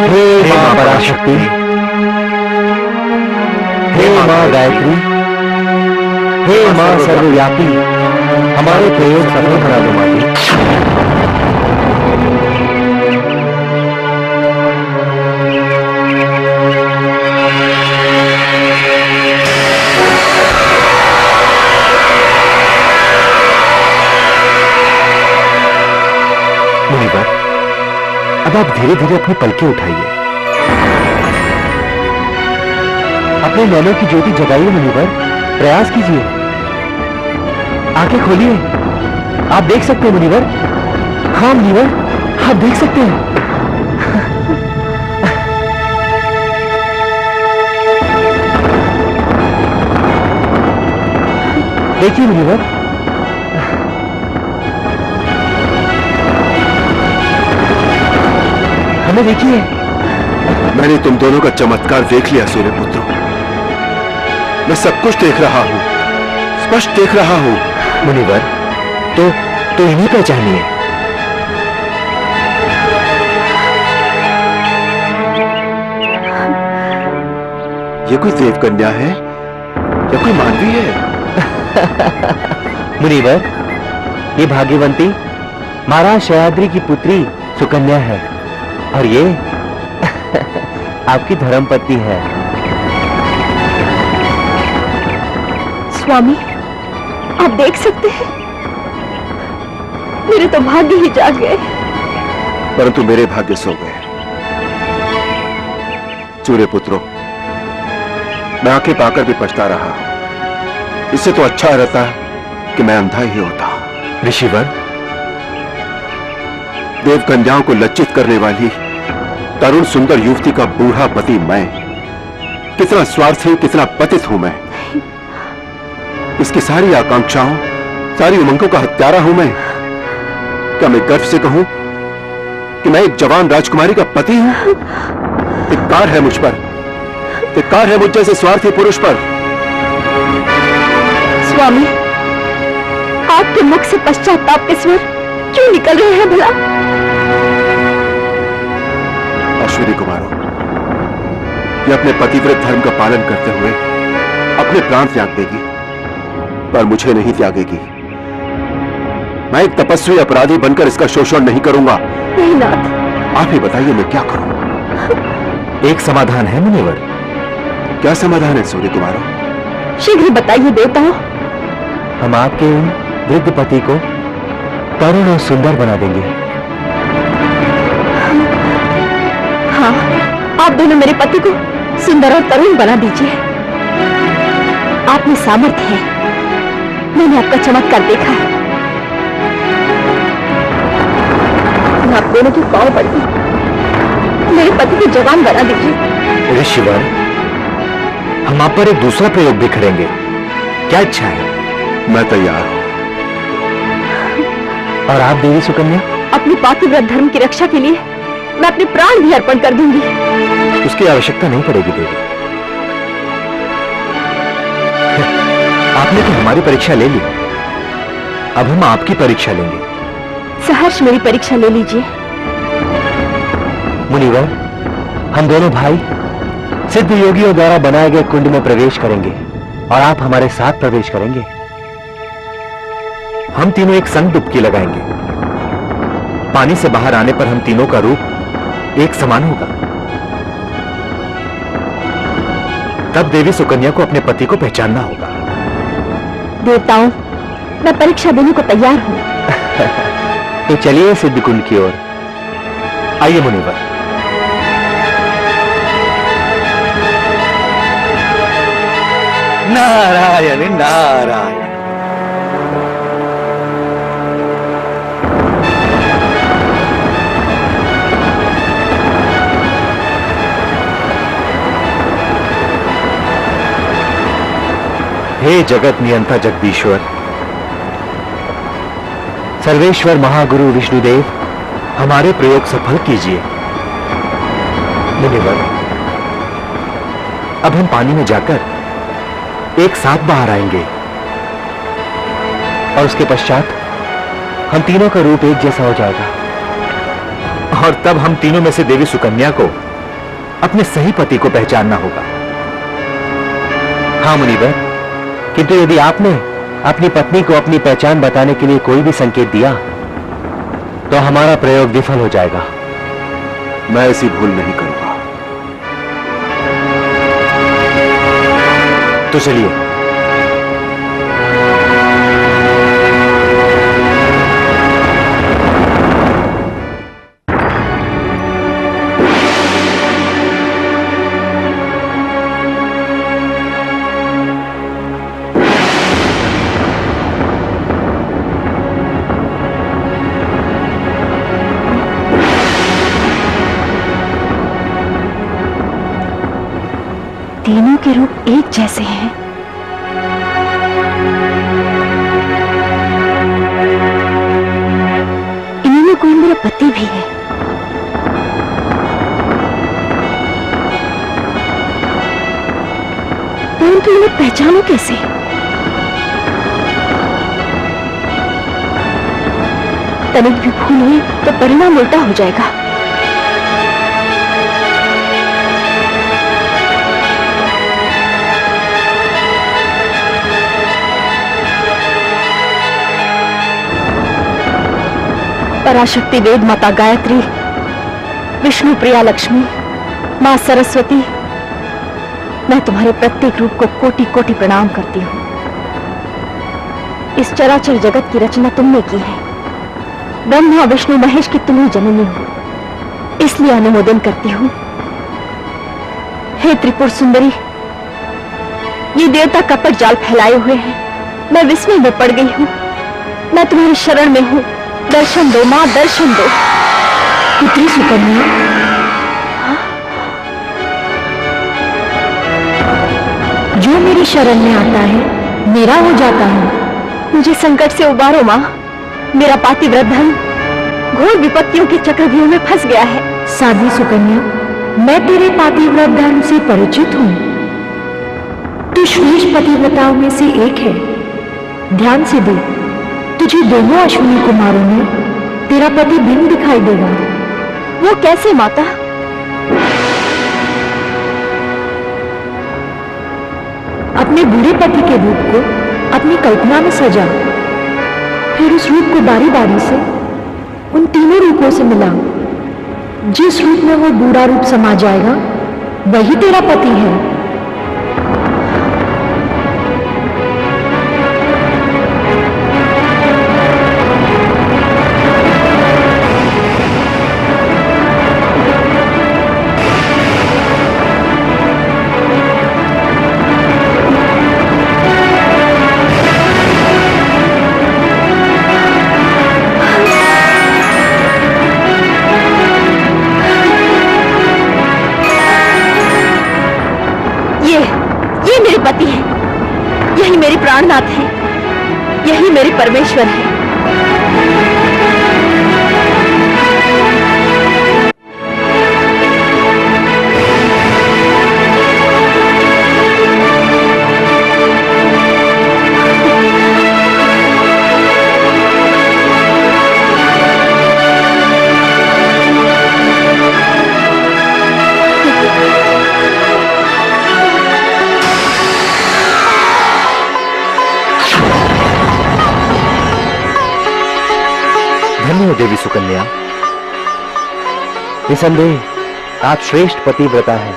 हे मां पराशक्ति, हे मां गायत्री, हे मां सर्वव्यापी, हमारे प्रयोग सफल करा दो माती। मुनिवर, अब आप धीरे धीरे अपनी पलकें उठाइए। अपने नैनों की ज्योति जगाइए मुनिवर, प्रयास कीजिए। आंखें खोलिए। आप देख सकते हैं मुनिवर। हाँ मुनिवर, आप देख सकते हैं। देखिए मुनिवर, हमें देखिए। मैंने तुम दोनों का चमत्कार देख लिया सूर्यपुत्र। मैं सब कुछ देख रहा हूं, स्पष्ट देख रहा हूं। मुनिवर, तो इन्हीं पहचानिए। ये कोई देवकन्या है या कोई मानवी है? मुनिवर, ये भाग्यवंती महाराज शयाद्री की पुत्री सुकन्या है और ये आपकी धर्मपत्नी है। स्वामी, आप देख सकते हैं मेरे तो भाग्य ही जाग गए। परंतु मेरे भाग्य सो गए। सूर्य पुत्रों, मैं आंखें पाकर भी पछता रहा हूं। इससे तो अच्छा रहता कि मैं अंधा ही होता। ऋषिवर, देव कन्याओं को लज्जित करने वाली तरुण सुंदर युवती का बूढ़ा पति मैं, कितना स्वार्थी, कितना पतित हूं मैं। इसकी सारी आकांक्षाओं, सारी उमंगों का हत्यारा हूं मैं। क्या मैं गर्व से कहूं कि मैं एक जवान राजकुमारी का पति हूं? धिक्कार है मुझ पर, धिक्कार है मुझ जैसे स्वार्थी पुरुष पर। स्वामी, आपके मुख से पश्चाताप के स्वर क्यों निकल रहे हैं भला? अश्विनी कुमारों, ये अपने पतिव्रत धर्म का पालन करते हुए अपने प्राण त्याग देगी, पर मुझे नहीं त्यागेगी। मैं एक तपस्वी अपराधी बनकर इसका शोषण नहीं करूंगा। नहीं नाथ। आप ही बताइए मैं क्या करूं? एक समाधान है मुनिवर। क्या समाधान है सूर्य कुमारों? शीघ्र बताइए देवताओं। हम आपके उन वृद्ध पति को तरुण और सुंदर बना देंगे। हाँ, आप दोनों मेरे पति को सुंदर और तरुण बना दीजिए। आप में सामर्थ्य है, मैंने आपका चमत्कार देखा है। मैं आप दोनों के पांव पड़ती, मेरे पति को जवान बना दीजिए। ऋषिवर, हम आप पर एक दूसरा प्रयोग भी करेंगे। क्या इच्छा है? मैं तैयार हूं। और आप देवी सुकन्या? अपनी पातिव्रत धर्म की रक्षा के लिए मैं अपने प्राण भी अर्पण कर दूंगी। उसकी आवश्यकता नहीं पड़ेगी देवी। आपने तो हमारी परीक्षा ले ली, अब हम आपकी परीक्षा लेंगे। सहर्ष मेरी परीक्षा ले लीजिए। मुनिवर, हम दोनों भाई सिद्ध योगियों द्वारा बनाए गए कुंड में प्रवेश करेंगे और आप हमारे साथ प्रवेश करेंगे। हम तीनों एक संग डुबकी लगाएंगे। पानी से बाहर आने पर हम तीनों का रूप एक समान होगा। तब देवी सुकन्या को अपने पति को पहचानना होगा। देवताओं, मैं परीक्षा देने को तैयार हूं। तो चलिए सिद्ध कुंड की ओर। आइए मुनिवर। नारायण नारायण। हे जगत नियंता जगदीश्वर, सर्वेश्वर महागुरु विष्णुदेव, हमारे प्रयोग सफल कीजिए। मुनिवर, अब हम पानी में जाकर एक साथ बाहर आएंगे और उसके पश्चात हम तीनों का रूप एक जैसा हो जाएगा और तब हम तीनों में से देवी सुकन्या को अपने सही पति को पहचानना होगा। हाँ मुनिवर, किंतु यदि आपने अपनी पत्नी को अपनी पहचान बताने के लिए कोई भी संकेत दिया तो हमारा प्रयोग विफल हो जाएगा। मैं ऐसी भूल नहीं करूंगा। तो चलिए। तीनों के रूप एक जैसे हैं। इनमें कोई मेरा पति भी है। परंतु इन्हें पहचानो कैसे? तनिक भी भूल हुई तो परिणाम उल्टा हो जाएगा। पराशक्ति वेद माता गायत्री, विष्णु प्रिया लक्ष्मी, मां सरस्वती, मैं तुम्हारे प्रत्येक रूप को कोटि कोटि प्रणाम करती हूँ। इस चराचर जगत की रचना तुमने की है, ब्रह्मा विष्णु महेश की तुम ही जननी हो, इसलिए अनुमोदन करती हूँ। हे त्रिपुर सुंदरी, ये देवता कपट जाल फैलाए हुए हैं, मैं विस्मय में पड़ गई हूँ। मैं तुम्हारी शरण में हूँ, दर्शन दो माँ, दर्शन दो। पुत्री सुकन्या, जो मेरी शरण में आता है मेरा हो जाता है। मुझे संकट से उबारो माँ, मेरा पातिव्रत धन घोर विपत्तियों के चक्रव्यूह में फंस गया है। साध्वी सुकन्या, मैं तेरे पातिव्रत धर्म से परिचित हूँ। तू श्रेष्ठ पतिव्रताओं में से एक है। ध्यान से देख, तुझे दोनों अश्विनी कुमारों में तेरा पति भिन्न दिखाई देगा। वो कैसे माता? अपने बुरे पति के रूप को अपनी कल्पना में सजा, फिर उस रूप को बारी बारी से उन तीनों रूपों से मिला। जिस रूप में वो बूढ़ा रूप समा जाएगा वही तेरा पति है। ये मेरे पति है, यही मेरे प्राणनाथ है, यही मेरे परमेश्वर है। धन्य हो देवी सुकन्या, निसंदेह आप श्रेष्ठ पतिव्रता हैं।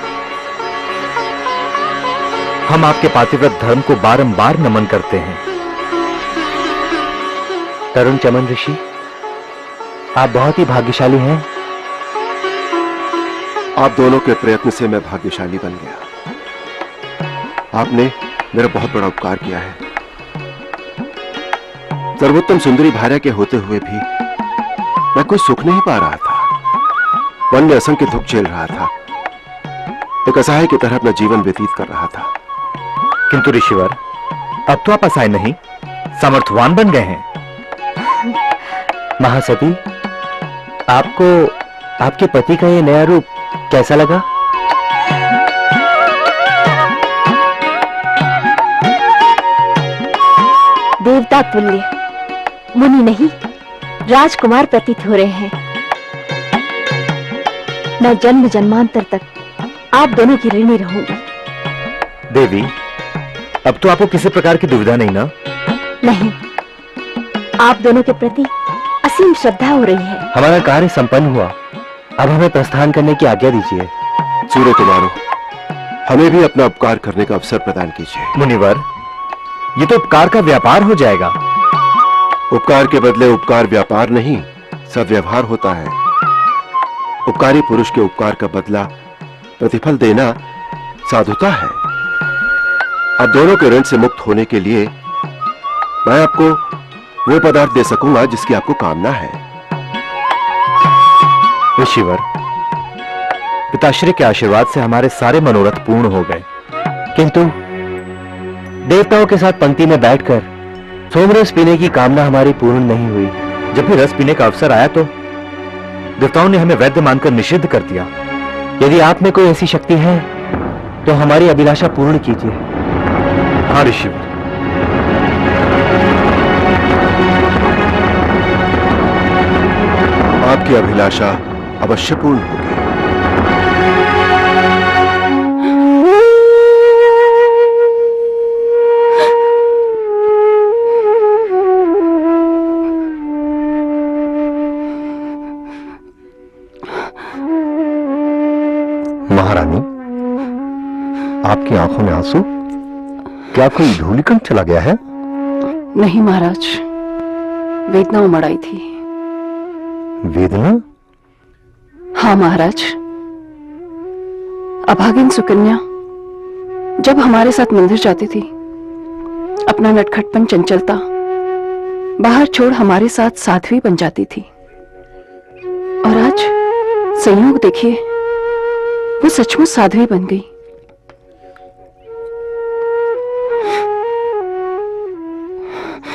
हम आपके पातिव्रत धर्म को बारंबार नमन करते हैं। तरुण चमन ऋषि, आप बहुत ही भाग्यशाली हैं। आप दोनों के प्रयत्न से मैं भाग्यशाली बन गया। आपने मेरा बहुत बड़ा उपकार किया है। सर्वोत्तम सुंदरी भार्या के होते हुए भी मैं कोई सुख नहीं पा रहा था। मन में असंख्य दुख झेल रहा था। एक असहाय की तरह अपना जीवन व्यतीत कर रहा था। किंतु ऋषिवर, अब तो आप असहाय नहीं, सामर्थ्यवान बन गए हैं। महासती, आपको आपके पति का ये नया रूप कैसा लगा? देवता तुल्य, मुनि नहीं राजकुमार प्रतीत हो रहे हैं। मैं जन्म जन्मांतर तक आप दोनों की ऋणी रहूंगी। देवी, अब तो आपको किसी प्रकार की दुविधा नहीं ना? नहीं, आप दोनों के प्रति असीम श्रद्धा हो रही है। हमारा कार्य संपन्न हुआ, अब हमें प्रस्थान करने की आज्ञा दीजिए। सूर्य कुमारों, हमें भी अपना उपकार करने का अवसर प्रदान कीजिए। मुनिवर, ये तो उपकार का व्यापार हो जाएगा। उपकार के बदले उपकार व्यापार नहीं, सद्व्यवहार होता है। उपकारी पुरुष के उपकार का बदला प्रतिफल देना साधुता है। अब दोनों के ऋण से मुक्त होने के लिए मैं आपको वो पदार्थ दे सकूंगा जिसकी आपको कामना है। ऋषिवर, पिताश्री के आशीर्वाद से हमारे सारे मनोरथ पूर्ण हो गए, किंतु देवताओं के साथ पंक्ति में बैठकर सोमरस पीने की कामना हमारी पूर्ण नहीं हुई। जब भी रस पीने का अवसर आया तो देवताओं ने हमें वैद्य मानकर निषिद्ध कर दिया। यदि आप में कोई ऐसी शक्ति है तो हमारी अभिलाषा पूर्ण कीजिए। हाँ ऋषि, आपकी अभिलाषा अवश्य पूर्ण होगी। महारानी, आपकी आंखों में आंसू? क्या कोई धूलिकण चला गया है? नहीं महाराज, वेदना उमड़ आई थी। वेदना? हाँ महाराज, अभागिन सुकन्या जब हमारे साथ मंदिर जाती थी, अपना नटखटपन चंचलता बाहर छोड़ हमारे साथ साध्वी बन जाती थी। और आज संयोग देखिए, वो सचमुच साध्वी बन गई।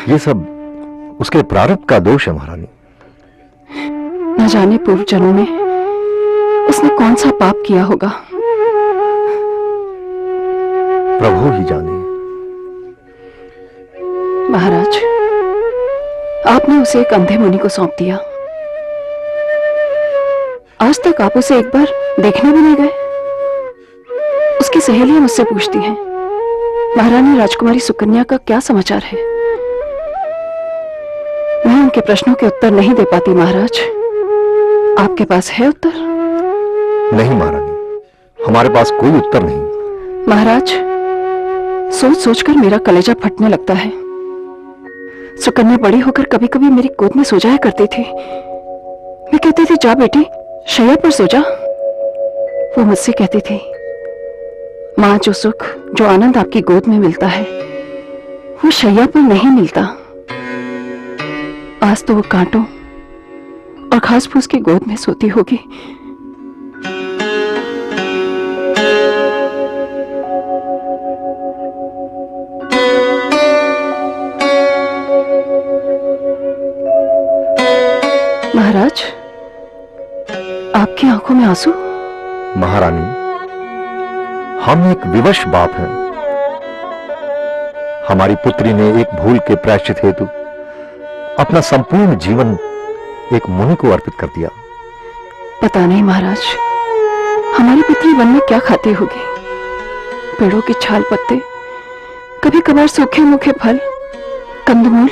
ये सब उसके प्रारब्ध का दोष है महारानी। न जाने पूर्व जन्मों में उसने कौन सा पाप किया होगा। प्रभु ही जाने। महाराज, आपने उसे एक अंधे मुनि को सौंप दिया। आज तक आप उसे एक बार देखने भी नहीं गए। उसकी सहेलियां मुझसे पूछती हैं, महारानी राजकुमारी सुकन्या का क्या समाचार है। मैं उनके प्रश्नों के उत्तर नहीं दे पाती महाराज। आपके पास है उत्तर? नहीं महारानी, हमारे पास कोई उत्तर नहीं। महाराज, सोच सोचकर मेरा कलेजा फटने लगता है। सुकन्या बड़ी होकर कभी कभी मेरी गोद में सो जाया करती थी। मैं कहती थी, जा बेटी शैया पर सो जा। वो मुझसे कहती थी, मां, जो सुख जो आनंद आपकी गोद में मिलता है वो शैया पर नहीं मिलता। आज तो वो कांटों और घास फूस की गोद में सोती होगी। महाराज, आपकी आंखों में आंसू? महारानी, हम एक विवश बाप हैं। हमारी पुत्री ने एक भूल के प्रायश्चित हेतु अपना संपूर्ण जीवन एक मुनि को अर्पित कर दिया। पता नहीं महाराज, हमारी पुत्री वन में क्या खाती होगी। पेड़ों की छाल पत्ते, कभी कभार सूखे मूखे फल, कंदमूल,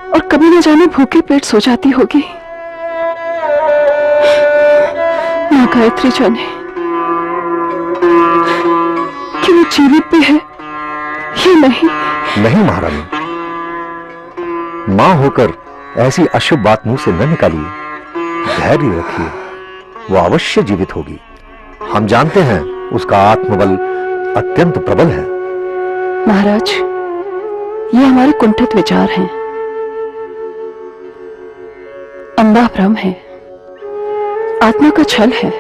और कभी न जाने भूखे पेट सो जाती होगी। मां गायत्री जाने कि वो जीवित भी है या नहीं। नहीं महारानी, मां होकर ऐसी अशुभ बात मुंह से न निकालिए। धैर्य रखिए, वो अवश्य जीवित होगी। हम जानते हैं उसका आत्मबल अत्यंत प्रबल है। महाराज, ये हमारे कुंठित विचार हैं, अंधा भ्रम है, आत्मा का छल है।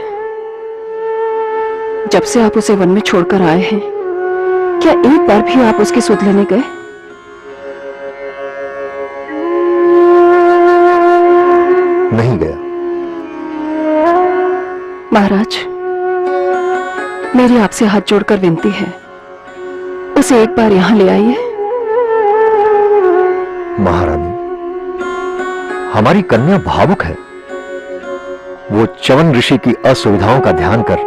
जब से आप उसे वन में छोड़कर आए हैं, क्या एक बार भी आप उसकी सुध लेने गए? नहीं गया। महाराज, मेरी आपसे हाथ जोड़कर विनती है, उसे एक बार यहां ले आइए। महारानी, हमारी कन्या भावुक है। वो च्यवन ऋषि की असुविधाओं का ध्यान कर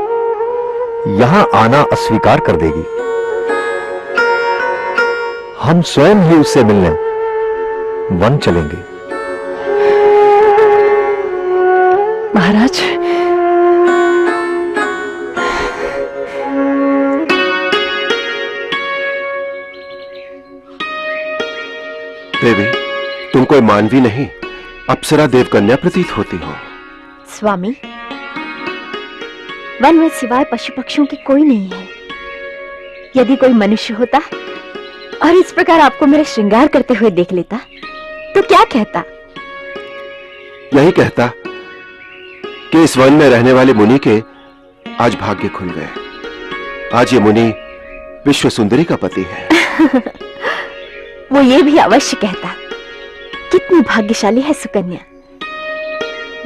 यहां आना अस्वीकार कर देगी। हम स्वयं ही उससे मिलने वन चलेंगे। महाराज, देवी, तुम कोई मानवी नहीं, अप्सरा देवकन्या प्रतीत होती हो। स्वामी, वन में सिवाय पशु पक्षियों की कोई नहीं है। यदि कोई मनुष्य होता और इस प्रकार आपको मेरे श्रृंगार करते हुए देख लेता तो क्या कहता? यही कहता कि इस वन में रहने वाले मुनि के आज भाग्य खुल गए। आज ये मुनि विश्व सुंदरी का पति है। वो ये भी अवश्य कहता, कितनी भाग्यशाली है सुकन्या,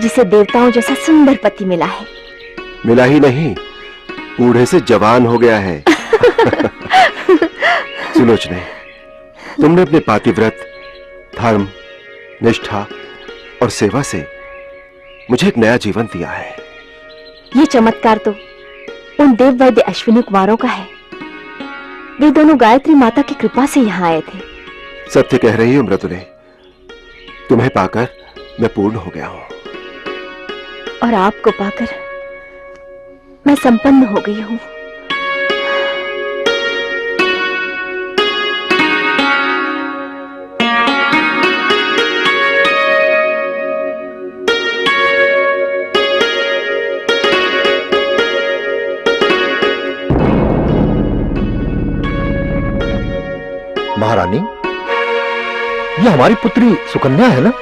जिसे देवताओं जैसा सुंदर पति मिला है। मिला ही नहीं, बूढ़े से जवान हो गया है। सुलोचने, तुमने अपने पातिव्रत, धर्म, निष्ठा और सेवा से मुझे एक नया जीवन दिया है। ये चमत्कार तो उन देव वैद्य अश्विनी कुमारों का है। वे दोनों गायत्री माता की कृपा से यहाँ आए थे। सत्य कह रही हो मृदुले, तुम्हें पाकर मैं पूर्ण हो गया हूं। और आपको पाकर मैं संपन्न हो गई हूं। महारानी, ये हमारी पुत्री सुकन्या है ना?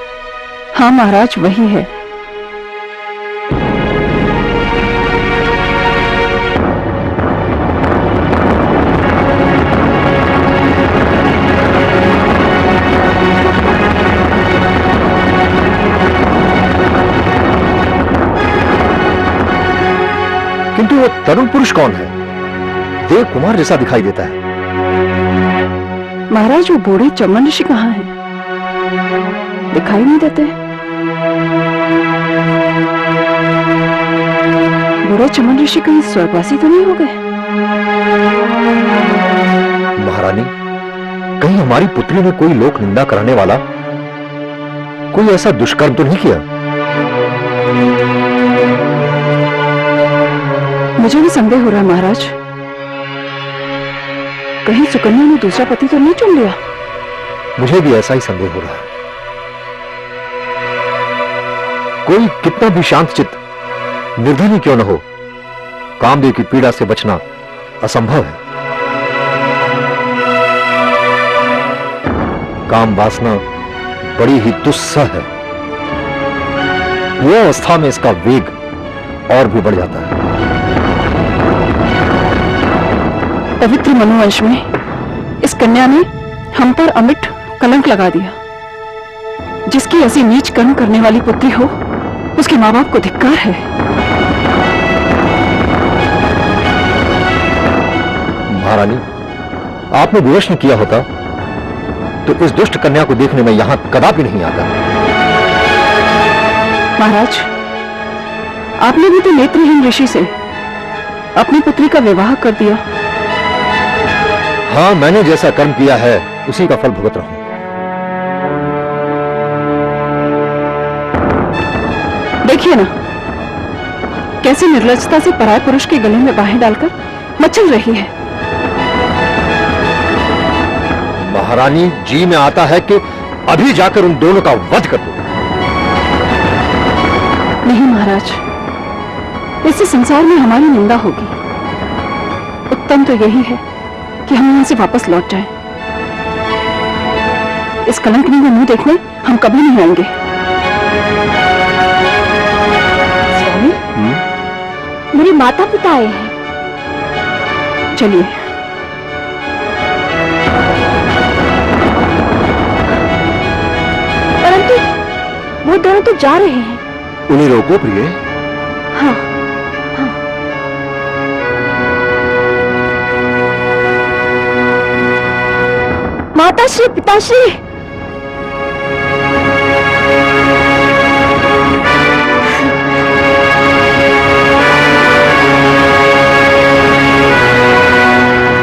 हाँ महाराज, वही है। किंतु वो तरुण पुरुष कौन है? देव कुमार जैसा दिखाई देता है। महाराज, वो बूढ़े चमन ऋषि कहाँ हैं? दिखाई नहीं देते। बूढ़े चमन ऋषि कहीं स्वर्गवासी तो नहीं हो गए? महारानी, कहीं हमारी पुत्री ने कोई लोक निंदा कराने वाला कोई ऐसा दुष्कर्म तो नहीं किया? मुझे भी संदेह हो रहा है महाराज, कहीं सुकन्या ने दूसरा पति तो नहीं चुन लिया? मुझे भी ऐसा ही संदेह हो रहा है। कोई कितना भी शांत चित्त, निर्धनी क्यों न हो, कामदेव की पीड़ा से बचना असंभव है। काम वासना बड़ी ही दुस्सह है। यह अवस्था में इसका वेग और भी बढ़ जाता है। पवित्र मनुवंश में इस कन्या ने हम पर अमिट कलंक लगा दिया। जिसकी ऐसी नीच कर्म करने वाली पुत्री हो, उसके मां बाप को धिक्कार है। महारानी, आपने विवश न किया होता तो इस दुष्ट कन्या को देखने में यहां कदापि नहीं आता। महाराज, आपने भी तो नेत्रहीन ऋषि से अपनी पुत्री का विवाह कर दिया। हाँ, मैंने जैसा कर्म किया है उसी का फल भुगत रहा हूं। देखिए ना, कैसे निर्लज्जता से पराय पुरुष के गले में बाहें डालकर मचल रही है। महारानी, जी में आता है कि अभी जाकर उन दोनों का वध कर दो। नहीं महाराज, इससे संसार में हमारी निंदा होगी। उत्तम तो यही है कि हम यहां से वापस लौट जाएं। इस कलंकनी का मुंह देखने हम कभी नहीं आएंगे। स्वामी, मेरे माता पिता आए हैं। चलिए। परंतु वो दोनों तो जा रहे हैं। उन्हें रोको प्रिय। हाँ, माताश्री, पिताश्री,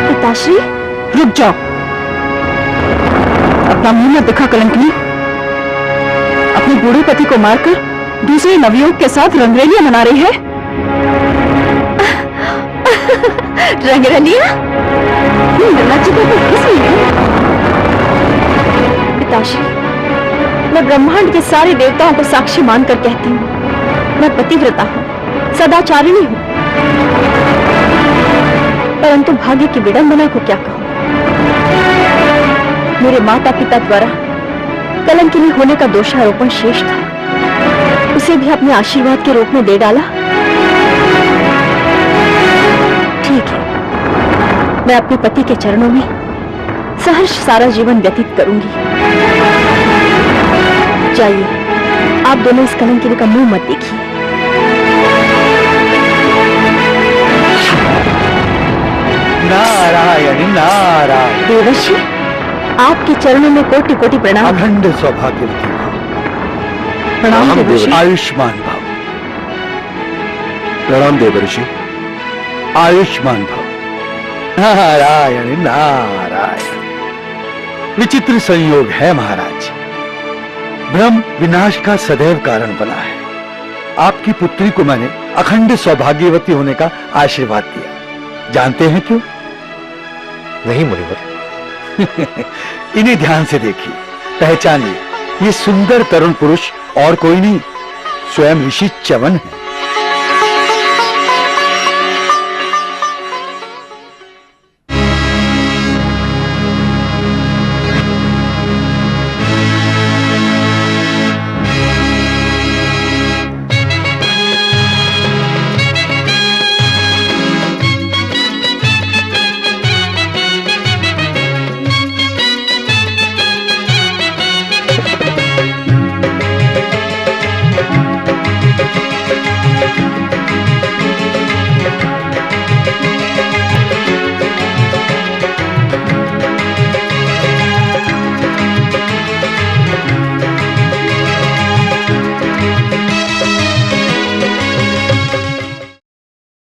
पिताश्री। रुक जाओ, अपना मुंह मत दिखा कलंकनी। अपने बूढ़े पति को मारकर दूसरे नवयुवक के साथ रंगरेलियां मना रही है। रंगरेलियां? पिताश्री, मैं ब्रह्मांड के सारे देवताओं को साक्षी मानकर कहती हूँ, मैं पतिव्रता हूँ, सदाचारिणी हूँ। परंतु भाग्य की विडंबना को क्या कहूँ। मेरे माता पिता द्वारा कलंकिनी होने का दोषारोपण शेष था, उसे भी अपने आशीर्वाद के रूप में दे डाला। ठीक है, मैं अपने पति के चरणों में सहर्ष सारा जीवन व्यतीत करूंगी। जाइए, आप दोनों इस कलंकिनी का मुंह मत देखिए। नारायण नारायण। देवर्षि, आपके चरणों में कोटि कोटि प्रणाम। अखंड सौभाग्यवती भव। प्रणाम देवर्षि। आयुष्मान भव। प्रणाम देवर्षि। आयुष्मान भव। नारायण नारायण। विचित्र संयोग है महाराज। ब्रह्म विनाश का सदैव कारण बना है। आपकी पुत्री को मैंने अखंड सौभाग्यवती होने का आशीर्वाद दिया। जानते हैं क्यों? नहीं मुनिवर। इन्हें ध्यान से देखिए, पहचानिए। ये सुंदर तरुण पुरुष और कोई नहीं, स्वयं ऋषि च्यवन है।